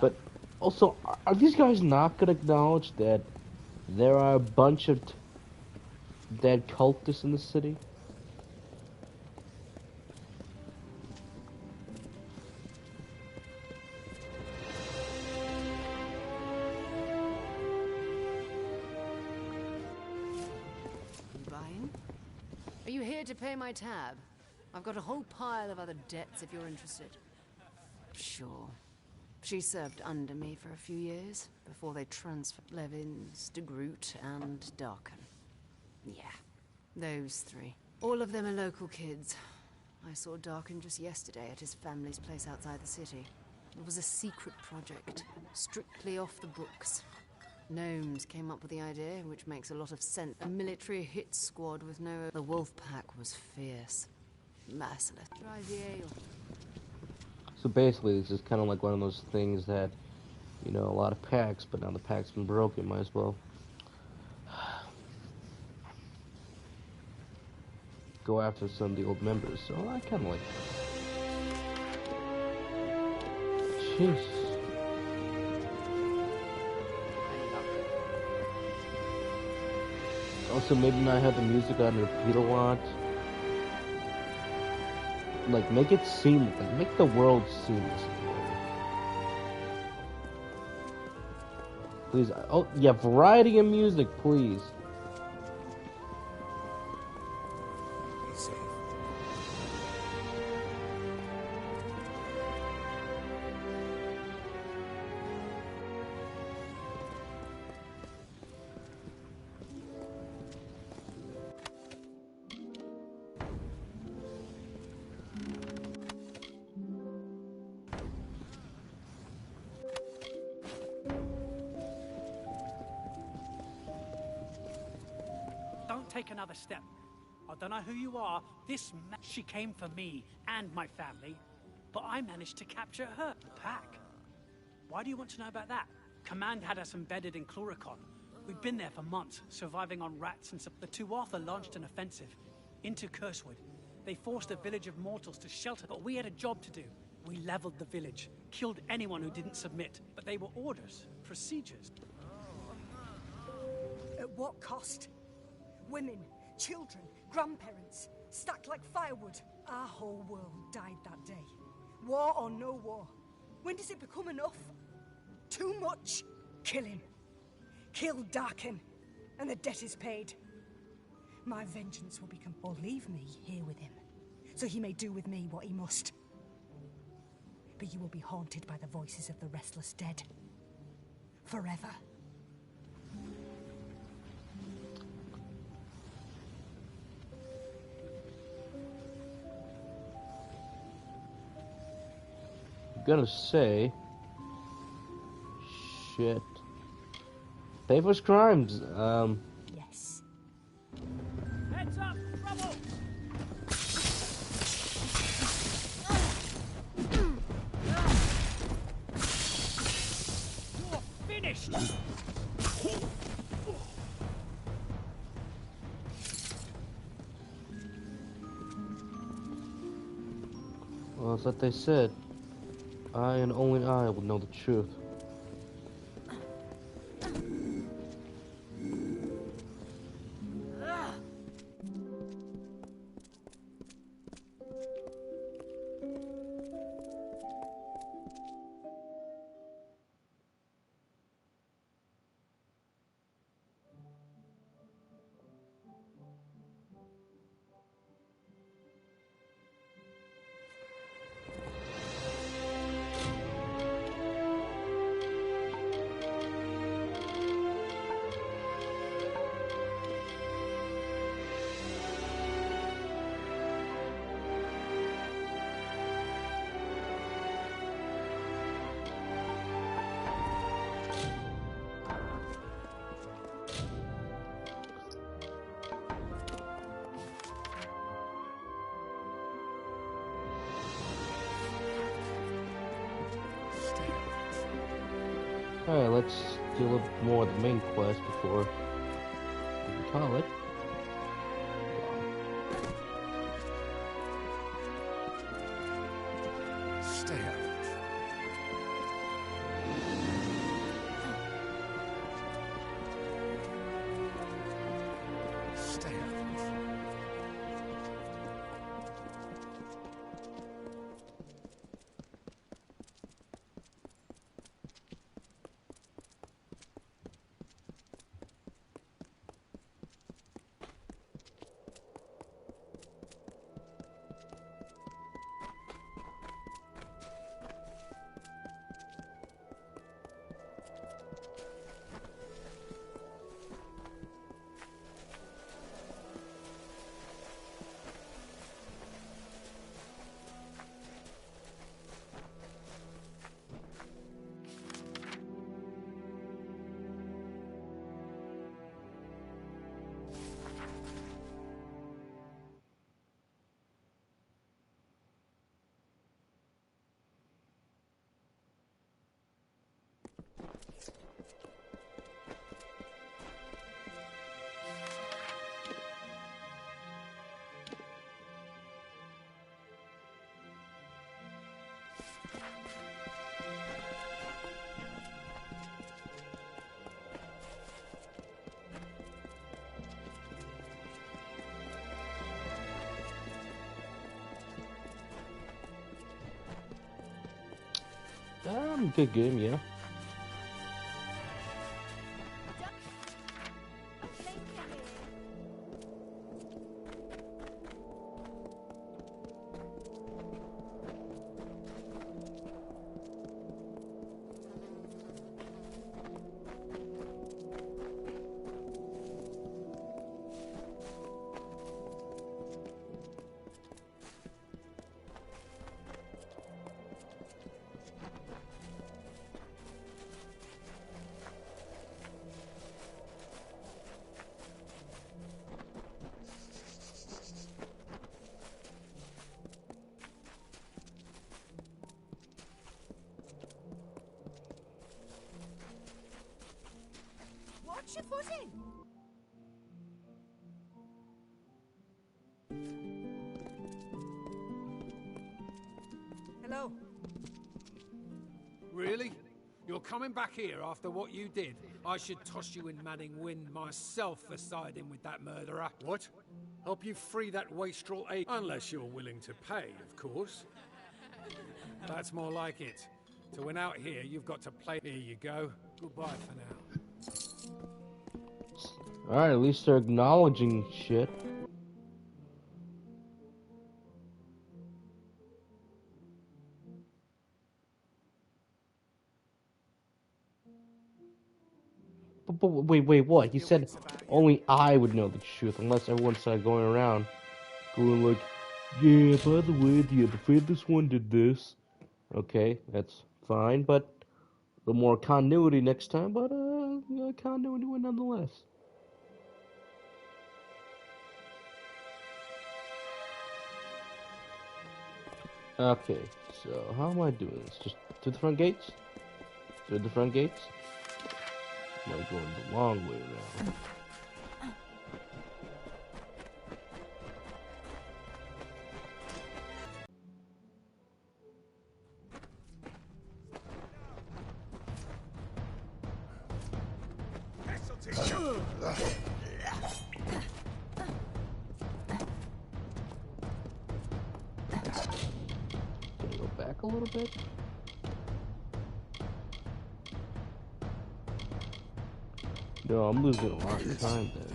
But also, are these guys not gonna acknowledge that there are a bunch of dead cultists in the city? Are you here to pay my tab? I've got a whole pile of other debts if you're interested. Sure. She served under me for a few years, before they transferred Levins to Groot and Darken. Yeah, those three. All of them are local kids. I saw Darken just yesterday at his family's place outside the city. It was a secret project, strictly off the books. Gnomes came up with the idea, which makes a lot of sense. A military hit squad with no... The wolf pack was fierce. Merciless. Try the ale. So basically, this is kind of like one of those things that, you know, a lot of packs, but now the pack's been broken, might as well go after some of the old members. So I kind of like that. Jeez. Also, maybe not have the music on repeat a lot. Like, make it seem, like, make the world seamless. Please, oh, yeah, variety of music, please. Be safe. Don't take another step. I don't know who you are. She came for me and my family, but I managed to capture her. Pack. Why do you want to know about that? Command had us embedded in Chloricon. We'd been there for months, surviving on rats and the Tuatha launched an offensive into Cursewood. They forced a village of mortals to shelter, but we had a job to do. We leveled the village, killed anyone who didn't submit, but they were orders, procedures. At what cost? Women, children, grandparents, stacked like firewood. Our whole world died that day. War or no war. When does it become enough? Too much? Kill him. Kill Darken, and the debt is paid. My vengeance will become, or leave me here with him, so he may do with me what he must. But you will be haunted by the voices of the restless dead. Forever. Gonna say, shit. Pay for his crimes. Yes. Heads up! Trouble! You're finished! Well, it's like they said. I and only I will know the truth. Alright, let's do a little bit more of the main quest before we call it. Stay out. Stay out. Good game, yeah. Watch your footing. Hello. Really? You're coming back here after what you did? I should toss you in Manning Wind myself for siding with that murderer. What? Help you free that wastrel ape? Unless you're willing to pay, of course. That's more like it. To win out here, you've got to play. Here you go. Goodbye for now. Alright, at least they're acknowledging shit. But wait, what? He said only I would know the truth, unless everyone started going around, going like, yeah, by the way, the Fatesworn one did this. Okay, that's fine, but the more continuity next time, but continuity nonetheless. Okay, so how am I doing this? Just to the front gates? Through the front gates? Am I going the long way around? Can I go back a little bit? No, I'm losing a lot of time then.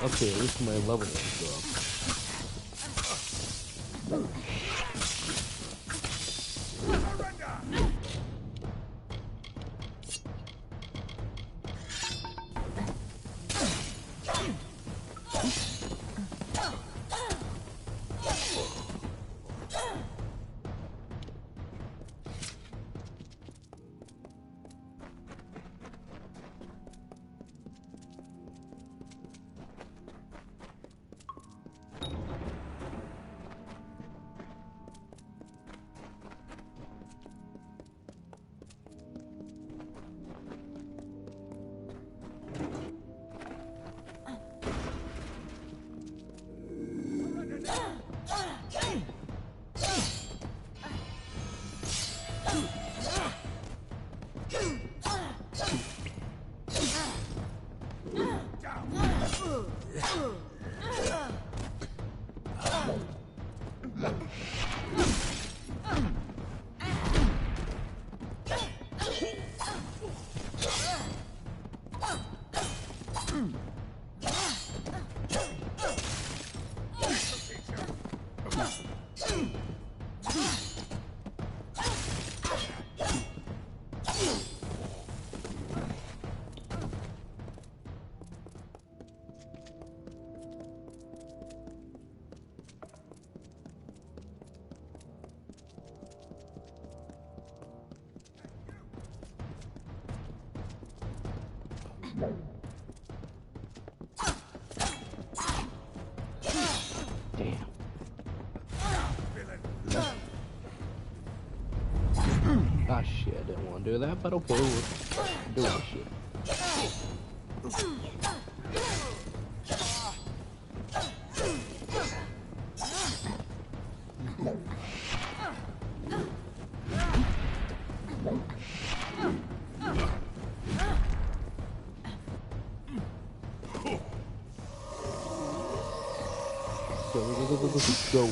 Okay, at least my level won't go up. Ah, shit, I didn't want to do that, but okay, we'll do this shit. Go.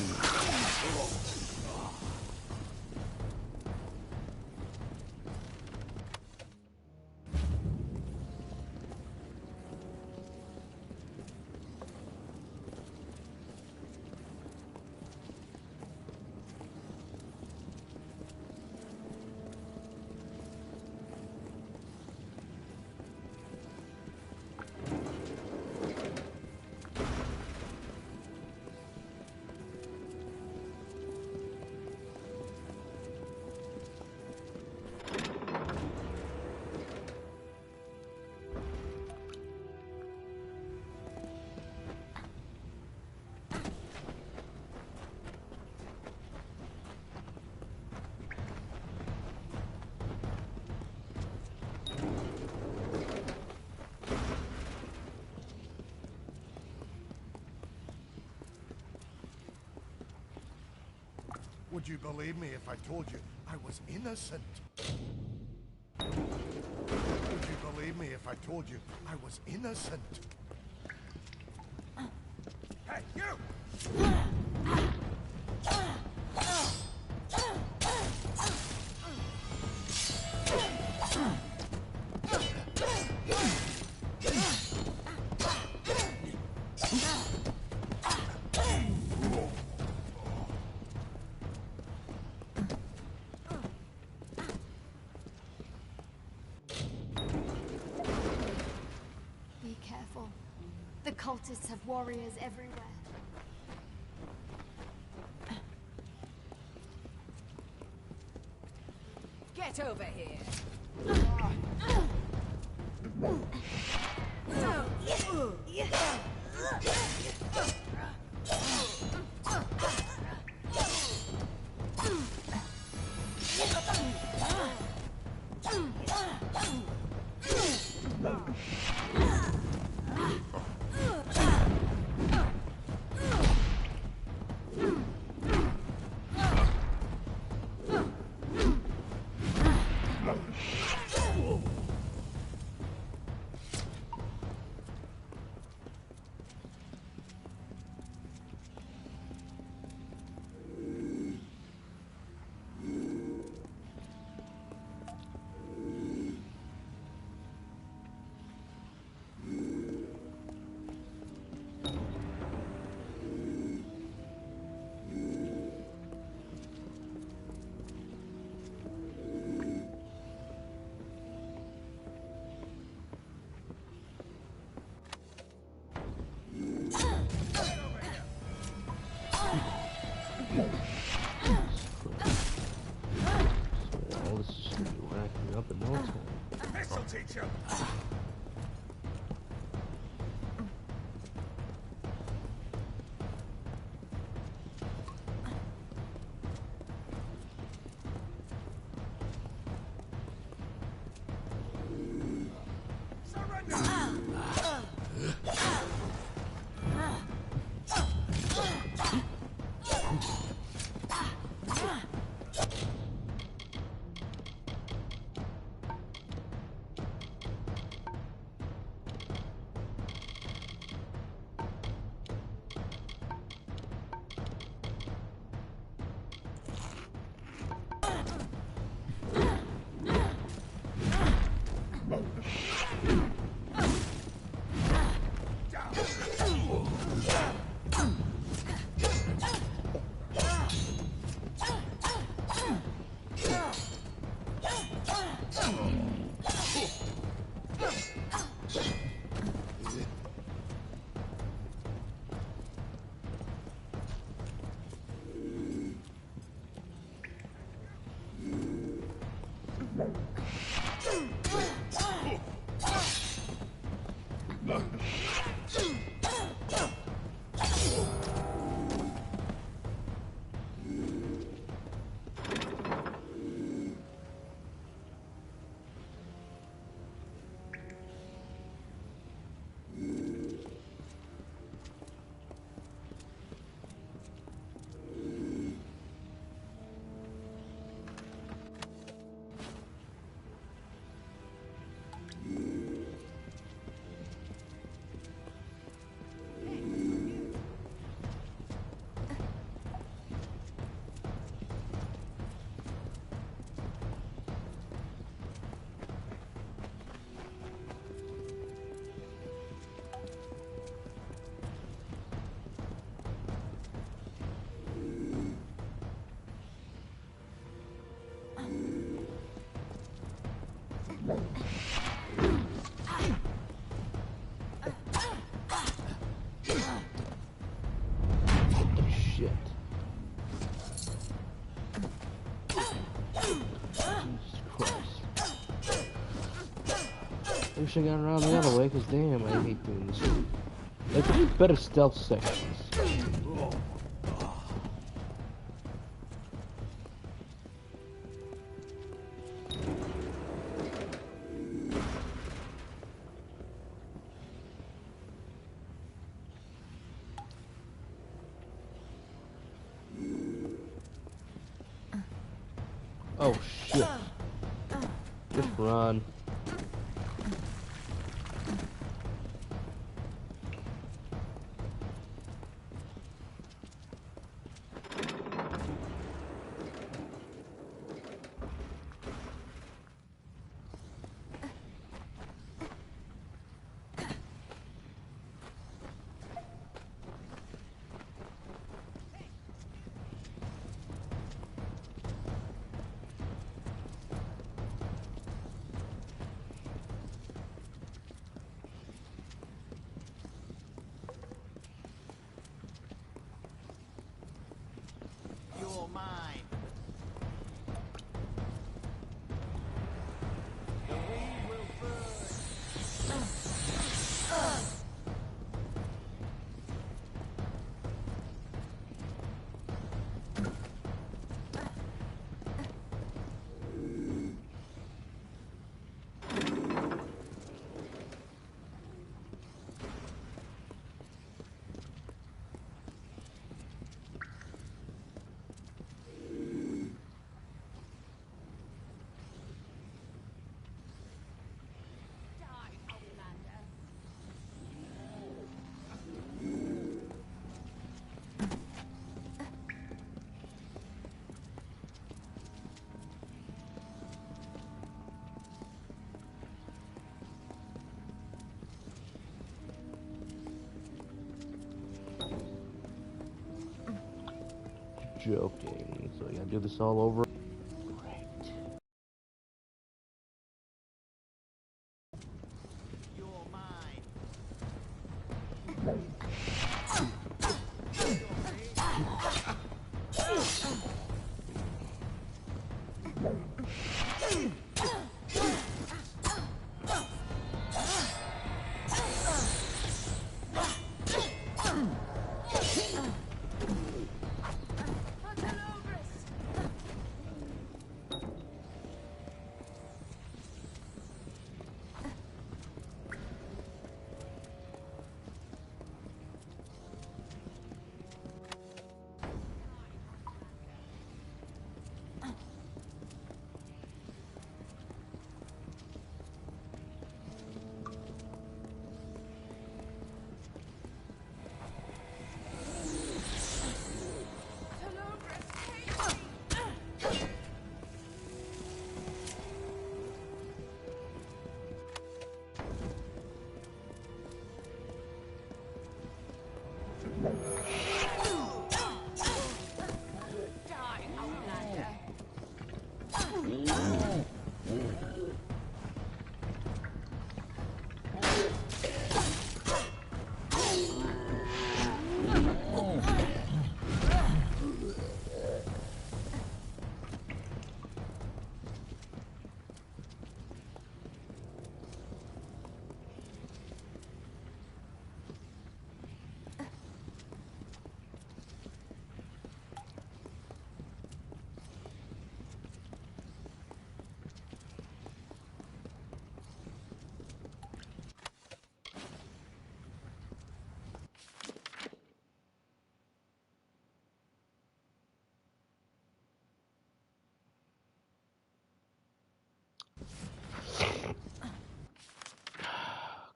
Would you believe me if I told you I was innocent? Would you believe me if I told you I was innocent? Hey, you! Be careful. The cultists have warriors everywhere. Get over here. All this is gonna be racking up in no time. This'll teach you! Shit. Jesus Christ. I wish I got around the other way, because damn, I hate doing this. Like, we need better stealth sections. Oh shit. Just run. You're mine. The wind will burn. Joking. So I gotta do this all over. You're mine.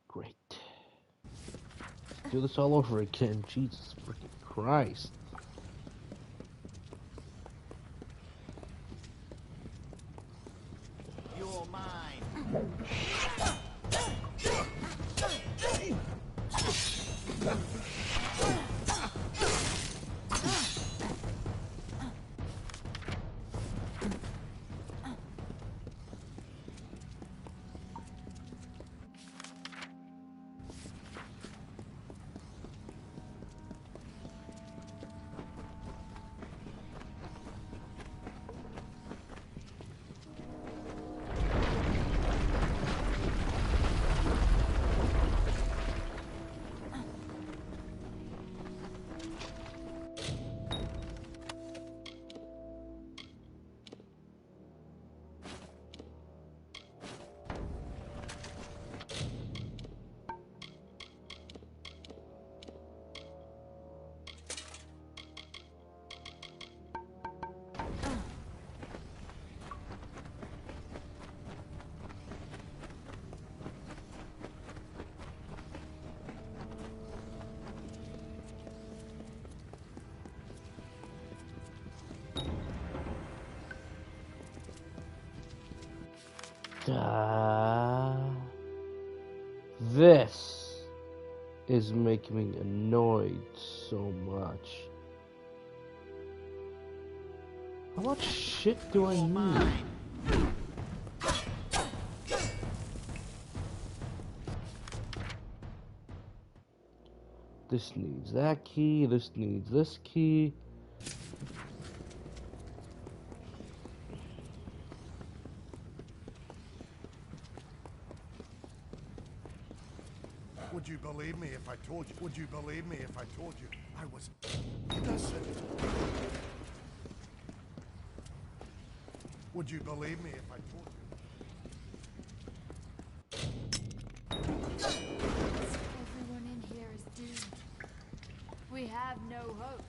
Great. Do this all over again. Jesus freaking Christ. You're mine. This is making me annoyed so much. How much shit do I need? This needs that key, this needs this key. Would you believe me if I told you? Would you believe me if I told you I was innocent? Would you believe me if I told you? Everyone in here is doomed. We have no hope.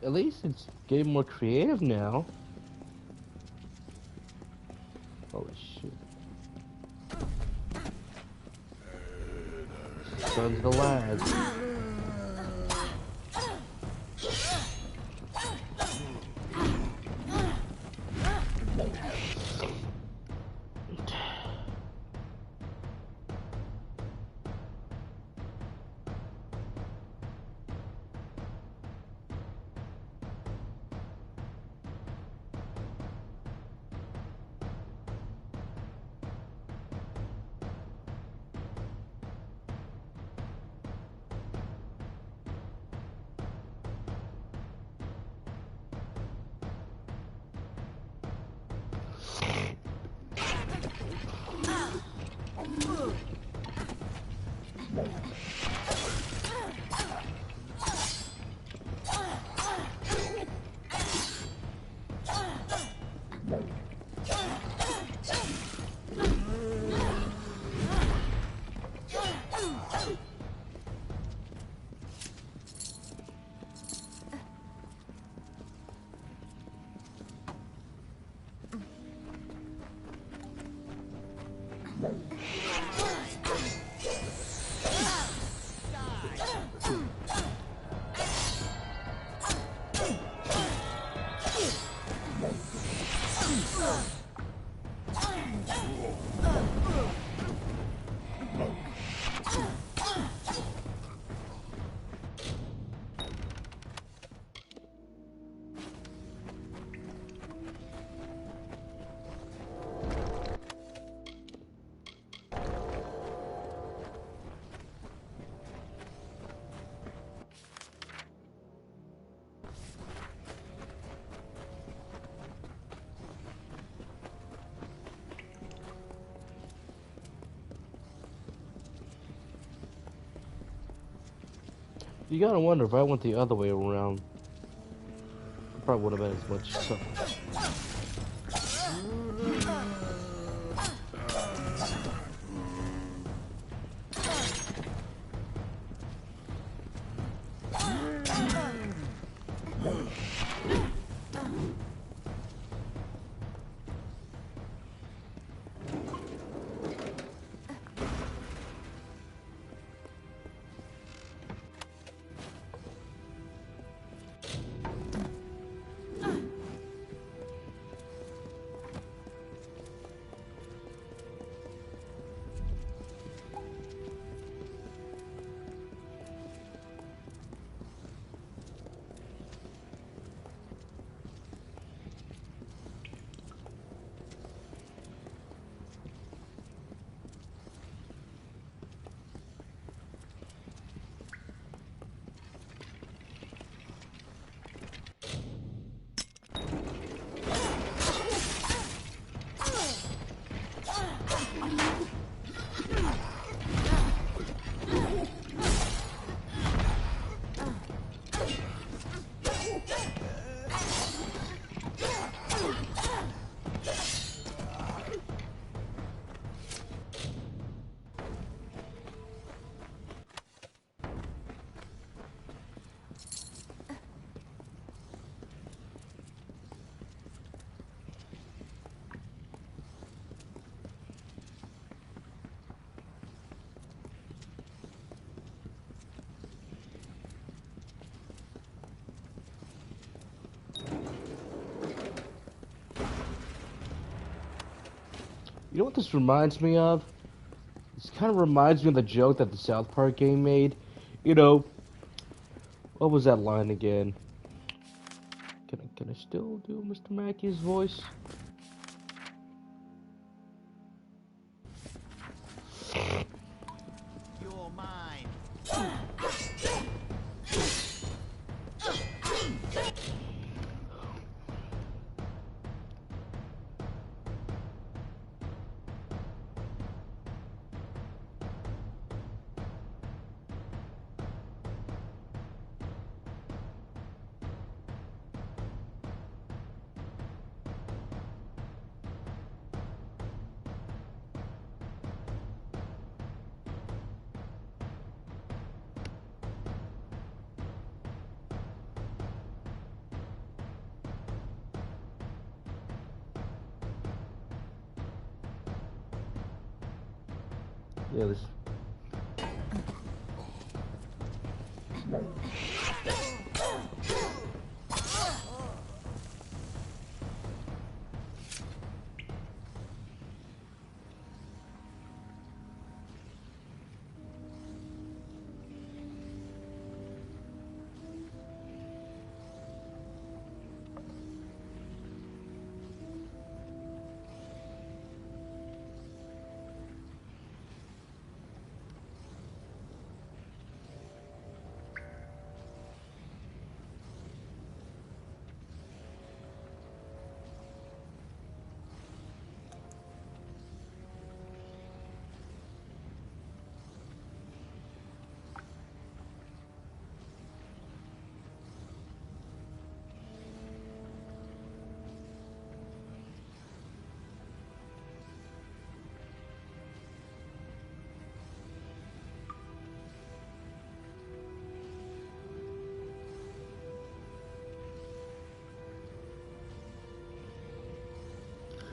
At least it's getting more creative now. Holy shit. Sons the lads. You gotta wonder if I went the other way around, it probably would have been as much trouble. You know what this reminds me of? This kind of reminds me of the joke that the South Park game made. You know, what was that line again? Can I still do Mr. Mackey's voice? You're mine. Yeah, this.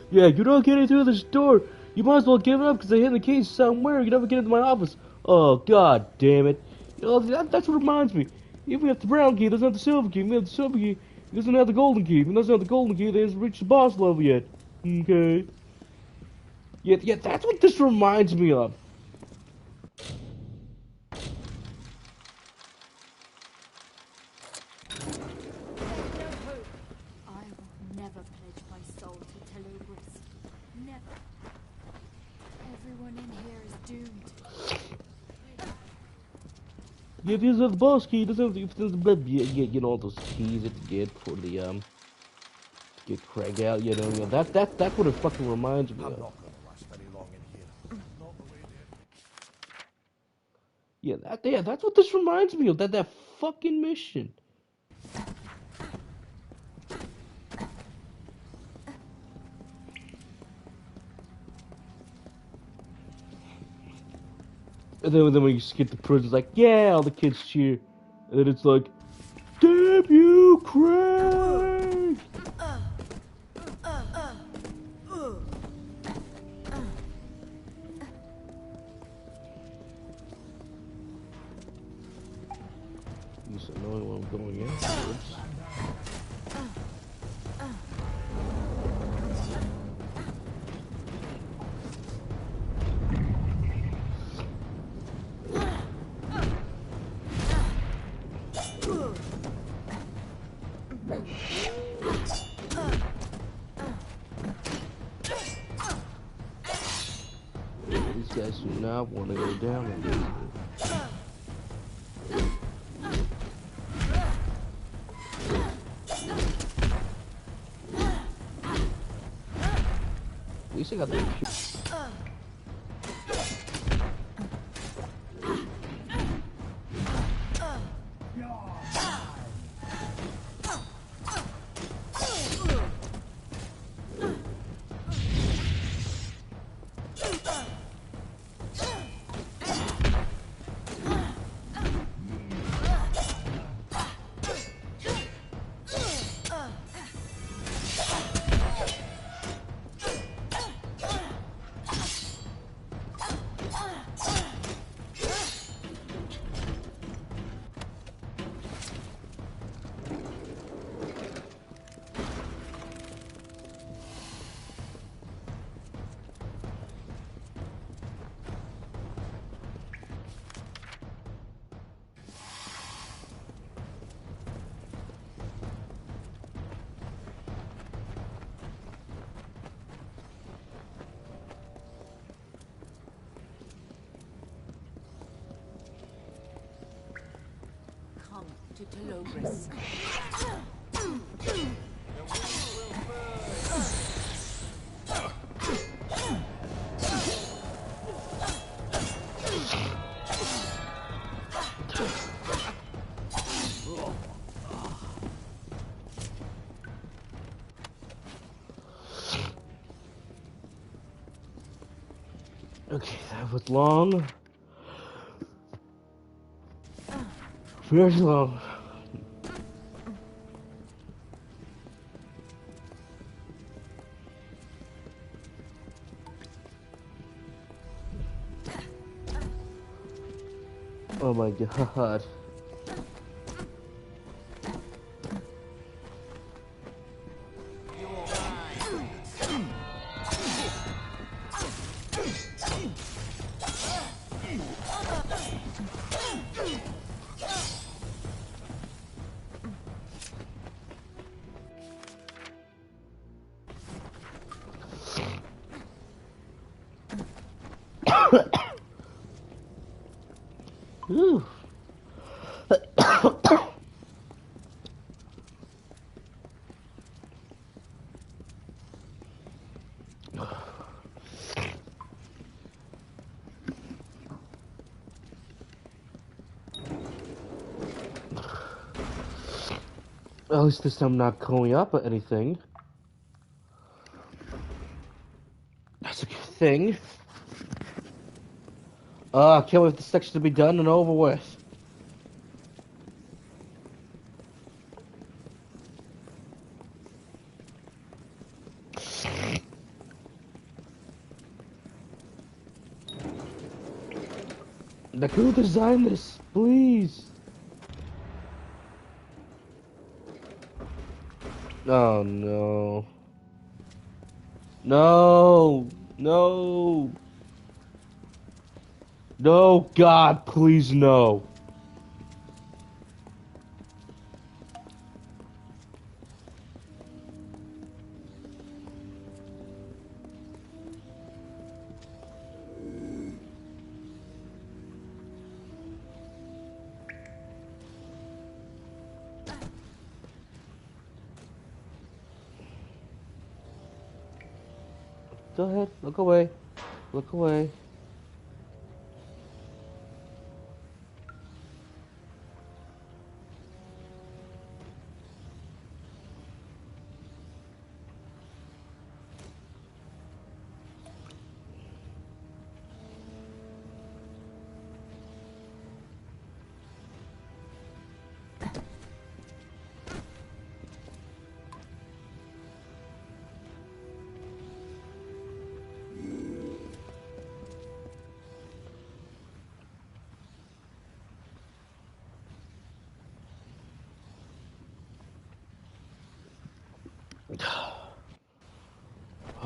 Yeah, you're not getting through this door. You might as well give it up because I hid the keys somewhere. You never get into my office. Oh, god damn it. You know, that's what reminds me. If we have the brown key, doesn't have the silver key. If we have the silver key, he doesn't have the golden key. If he doesn't have the golden key, they hasn't reached the boss level yet. Okay. Yeah, that's what this reminds me of. I will never pledge my soul to Telogris. Never. Everyone in here is doomed. Yeah, if he doesn't have the boss key, he doesn't have the, if he doesn't have the, you know, all those keys that you get for the, to get Craig out, you know, that's what it fucking reminds me of. Yeah, that's what this reminds me of, that fucking mission. And then when you skip the prison, it's like, yeah, all the kids cheer. And then it's like, damn you, Craig! Just knowing where I'm going afterwards. These guys do not want to go down with this. At least I got the to Telogris. Okay, that was long. Very long. Oh my god. Ooh. At least this time I'm not going up or anything. That's a good thing. I can't wait for this section to be done and over with. Like, who designed this? Please. Oh no. No. No. No, God, please no. Go ahead, look away. Look away.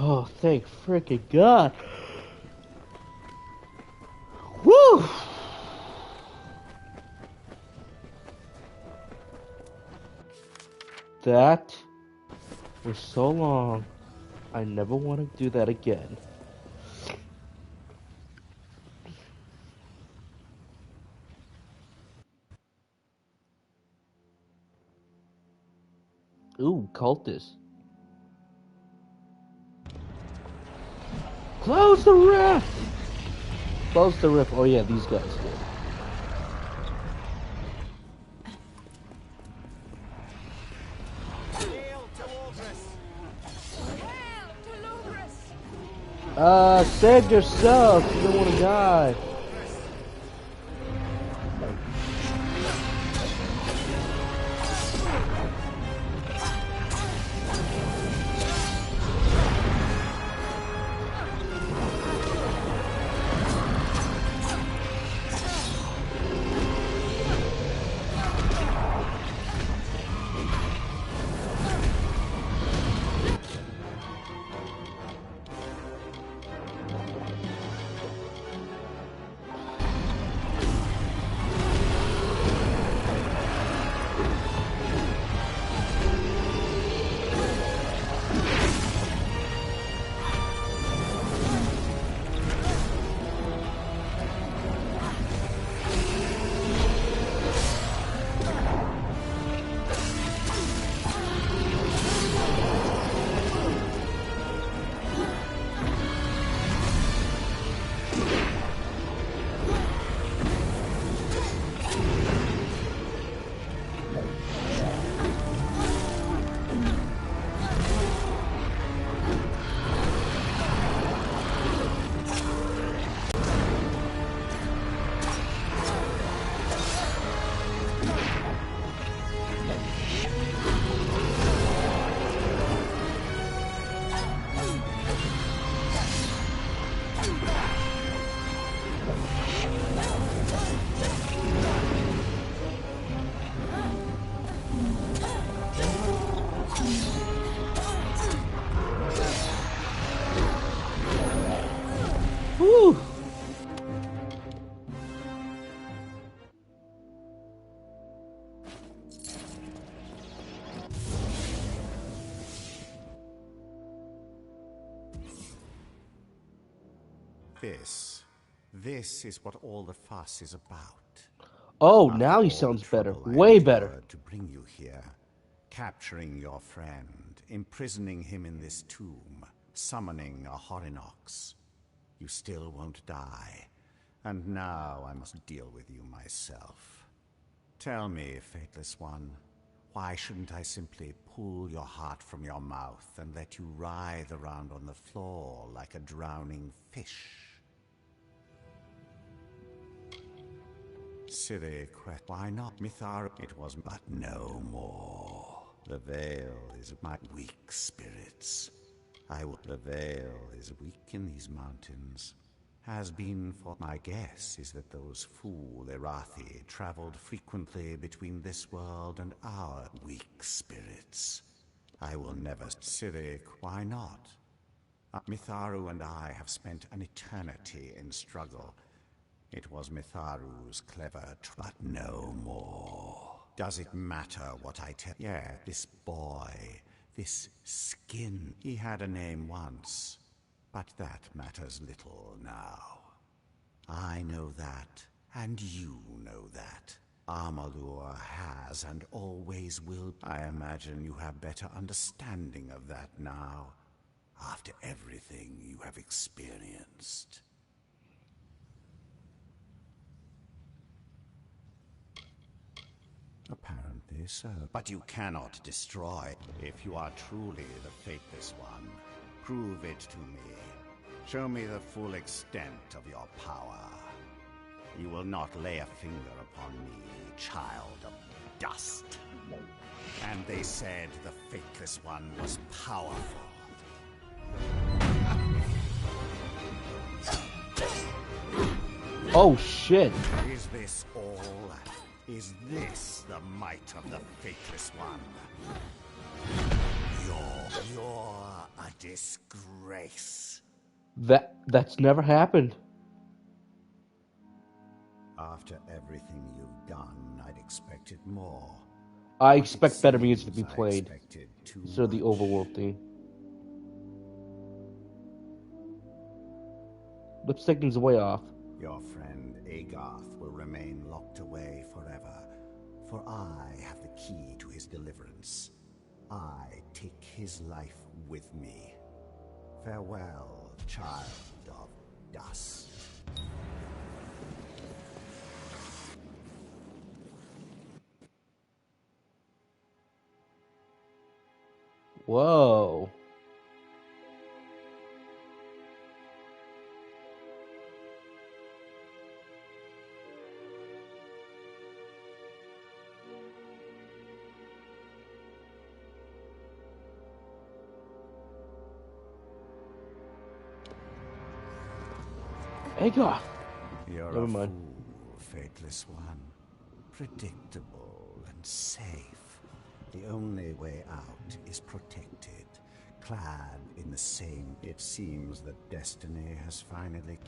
Oh, thank frickin' God. Woo! That was so long. I never want to do that again. Ooh, cultists. Close the rift! Close the rift. Oh yeah, these guys did. Save yourself. You don't want to die. This is what all the fuss is about. Oh, After now he all sounds the better. trouble I Way better. endured to bring you here, capturing your friend, imprisoning him in this tomb, summoning a Horinox. You still won't die, and now I must deal with you myself. Tell me, Fateless One, why shouldn't I simply pull your heart from your mouth and let you writhe around on the floor like a drowning fish? Silly question. Why not, Mithara? It was but no more. The veil is my weak spirits. The veil is weak in these mountains. Has been for my guess is that those fool Erathi traveled frequently between this world and our weak spirits. I will never. Cyric, why not? Mitharu and I have spent an eternity in struggle. It was Mitharu's clever but no more. Does it matter what I tell? Yeah, this boy, this skin, he had a name once. But that matters little now. I know that, and you know that. Amalur has and always will. I imagine you have better understanding of that now, after everything you have experienced. Apparently so. But you cannot destroy. If you are truly the Fateless One, prove it to me. Show me the full extent of your power. You will not lay a finger upon me, child of dust. And they said the Fateless One was powerful. Oh shit. Is this all? Is this the might of the Fateless One? You're a disgrace. That's never happened. After everything you've done, I'd expected more. I expect better music to be played instead of the overworld theme. Lip syncing's way off. Your friend Agarth will remain locked away forever, for I have the key to his deliverance. I take his life with me. Farewell, child of dust. Whoa. Agarth. You're Never a mind. fool, Fateless One. Predictable and safe. The only way out is protected, clad in the same. It seems that destiny has finally.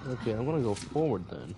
Okay, I'm gonna go forward then.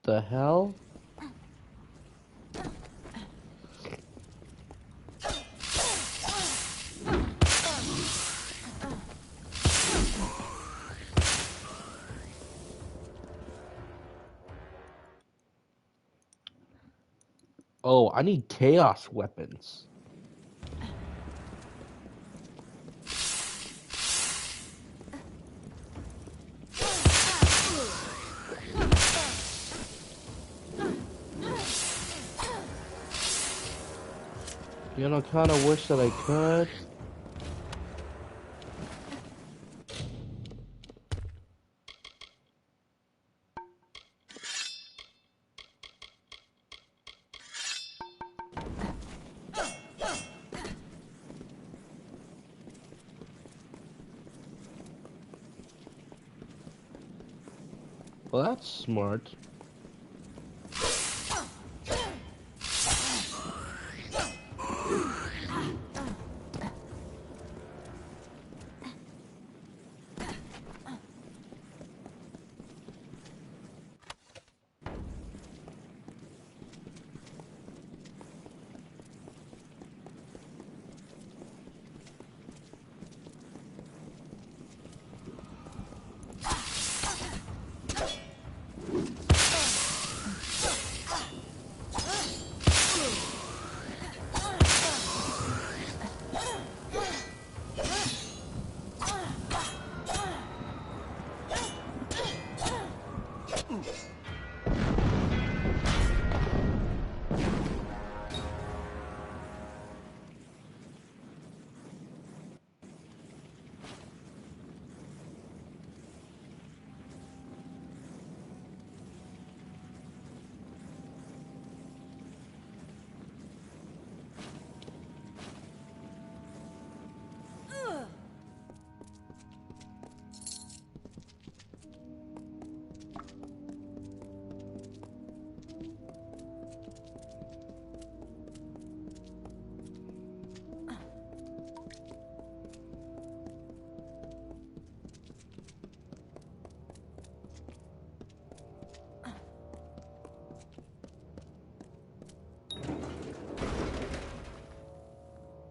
The hell? Oh, I need chaos weapons. You know, kind of wish that I could. Well, that's smart.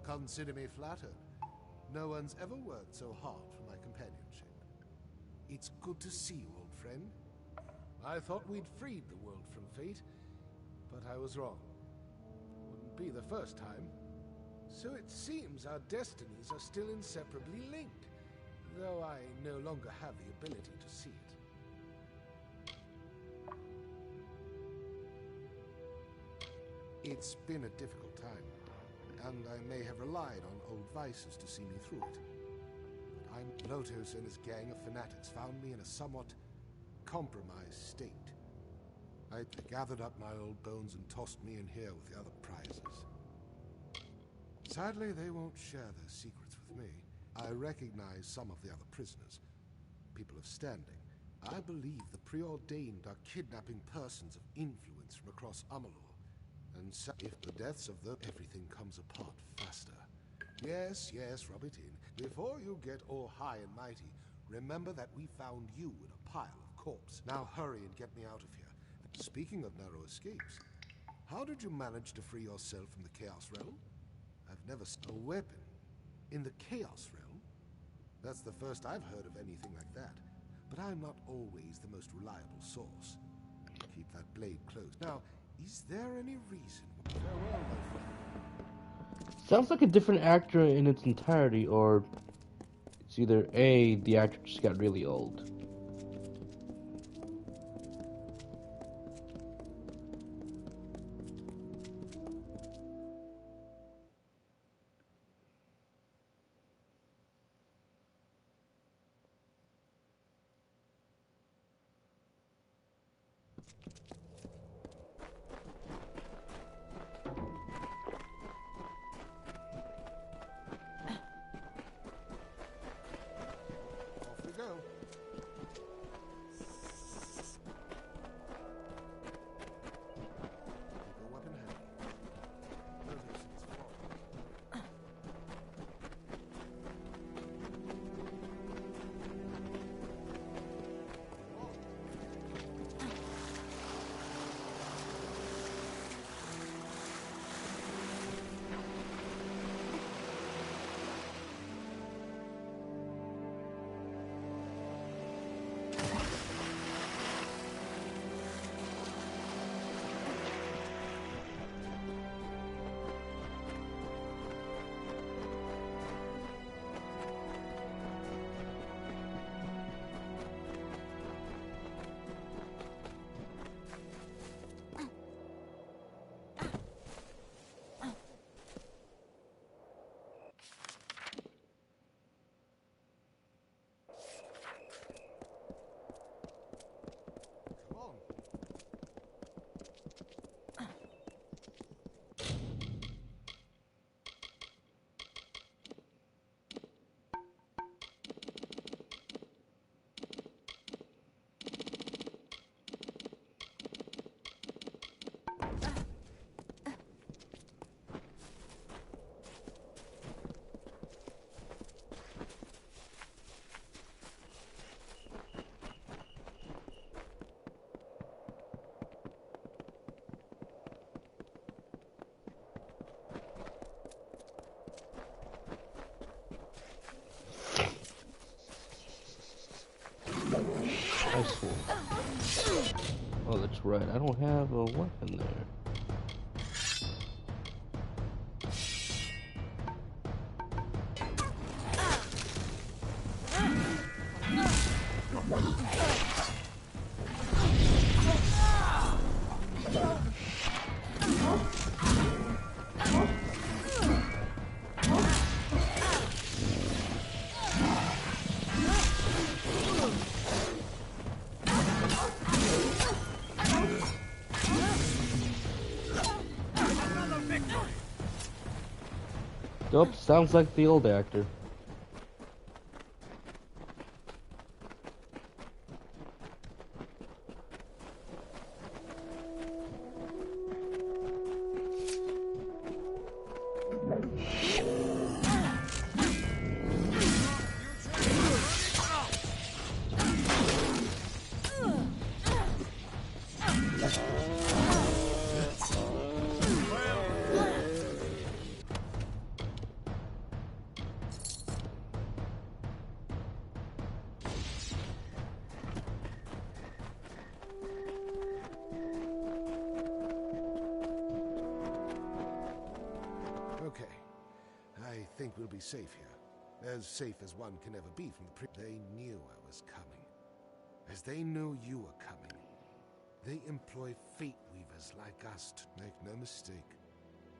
Consider me flattered. No one's ever worked so hard for my companionship. It's good to see you, old friend. I thought we'd freed the world from fate, but I was wrong. Wouldn't be the first time. So it seems our destinies are still inseparably linked, though I no longer have the ability to see it. It's been a difficult time, and I may have relied on old vices to see me through it. But Lotus and his gang of fanatics found me in a somewhat compromised state. I gathered up my old bones and tossed me in here with the other prizes. Sadly, they won't share their secrets with me. I recognize some of the other prisoners, people of standing. I believe the preordained are kidnapping persons of influence from across Amalur. And so if the deaths of them, everything comes apart faster. Yes, rub it in. Before you get all high and mighty, remember that we found you in a pile of corpses. Now hurry and get me out of here. Speaking of narrow escapes, how did you manage to free yourself from the Chaos Realm? I've never seen a weapon in the Chaos Realm. That's the first I've heard of anything like that. But I'm not always the most reliable source. Keep that blade close. Now, is there any reason? Farewell, my friend. Sounds like a different actor in its entirety, or it's either A, the actor just got really old. I swore. Oh, that's right. I don't have a weapon there. Nope, sounds like the old actor. Okay. I think we'll be safe here. As safe as one can ever be from the They knew I was coming. As they knew you were coming. They employ fate weavers like us to make no mistake.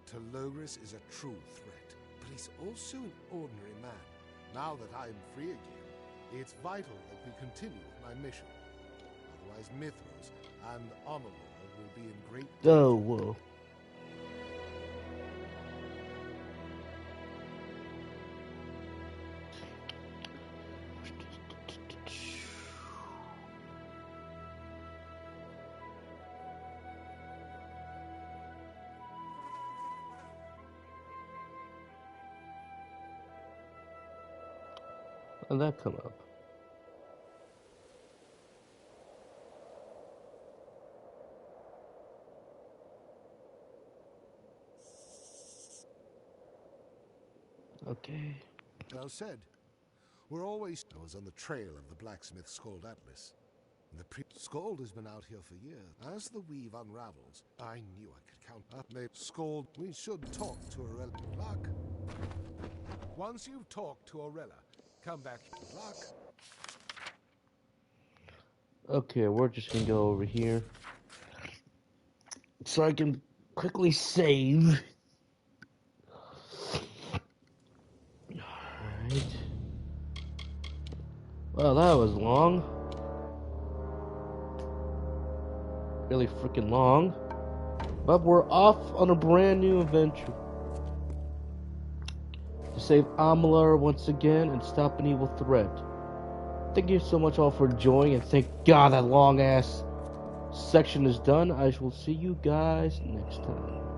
Telogris is a true threat, but he's also an ordinary man. Now that I am free again, it's vital that we continue with my mission. Otherwise Mithros and Amalur will be in great danger. Oh, whoa. How'd that come up? Okay. Well said. We're always... I was on the trail of the blacksmith Skald Atlas. And the Skald has been out here for years. As the weave unravels, I knew I could count up. Skald, we should talk to Aurella. Luck. Once you've talked to Aurella, come back. Luck. Okay, we're just gonna go over here. So I can quickly save. Alright. Well, that was long. Really freaking long. But we're off on a brand new adventure. To save Amalur once again and stop an evil threat. Thank you so much all for joining, and thank God that long ass section is done. I will see you guys next time.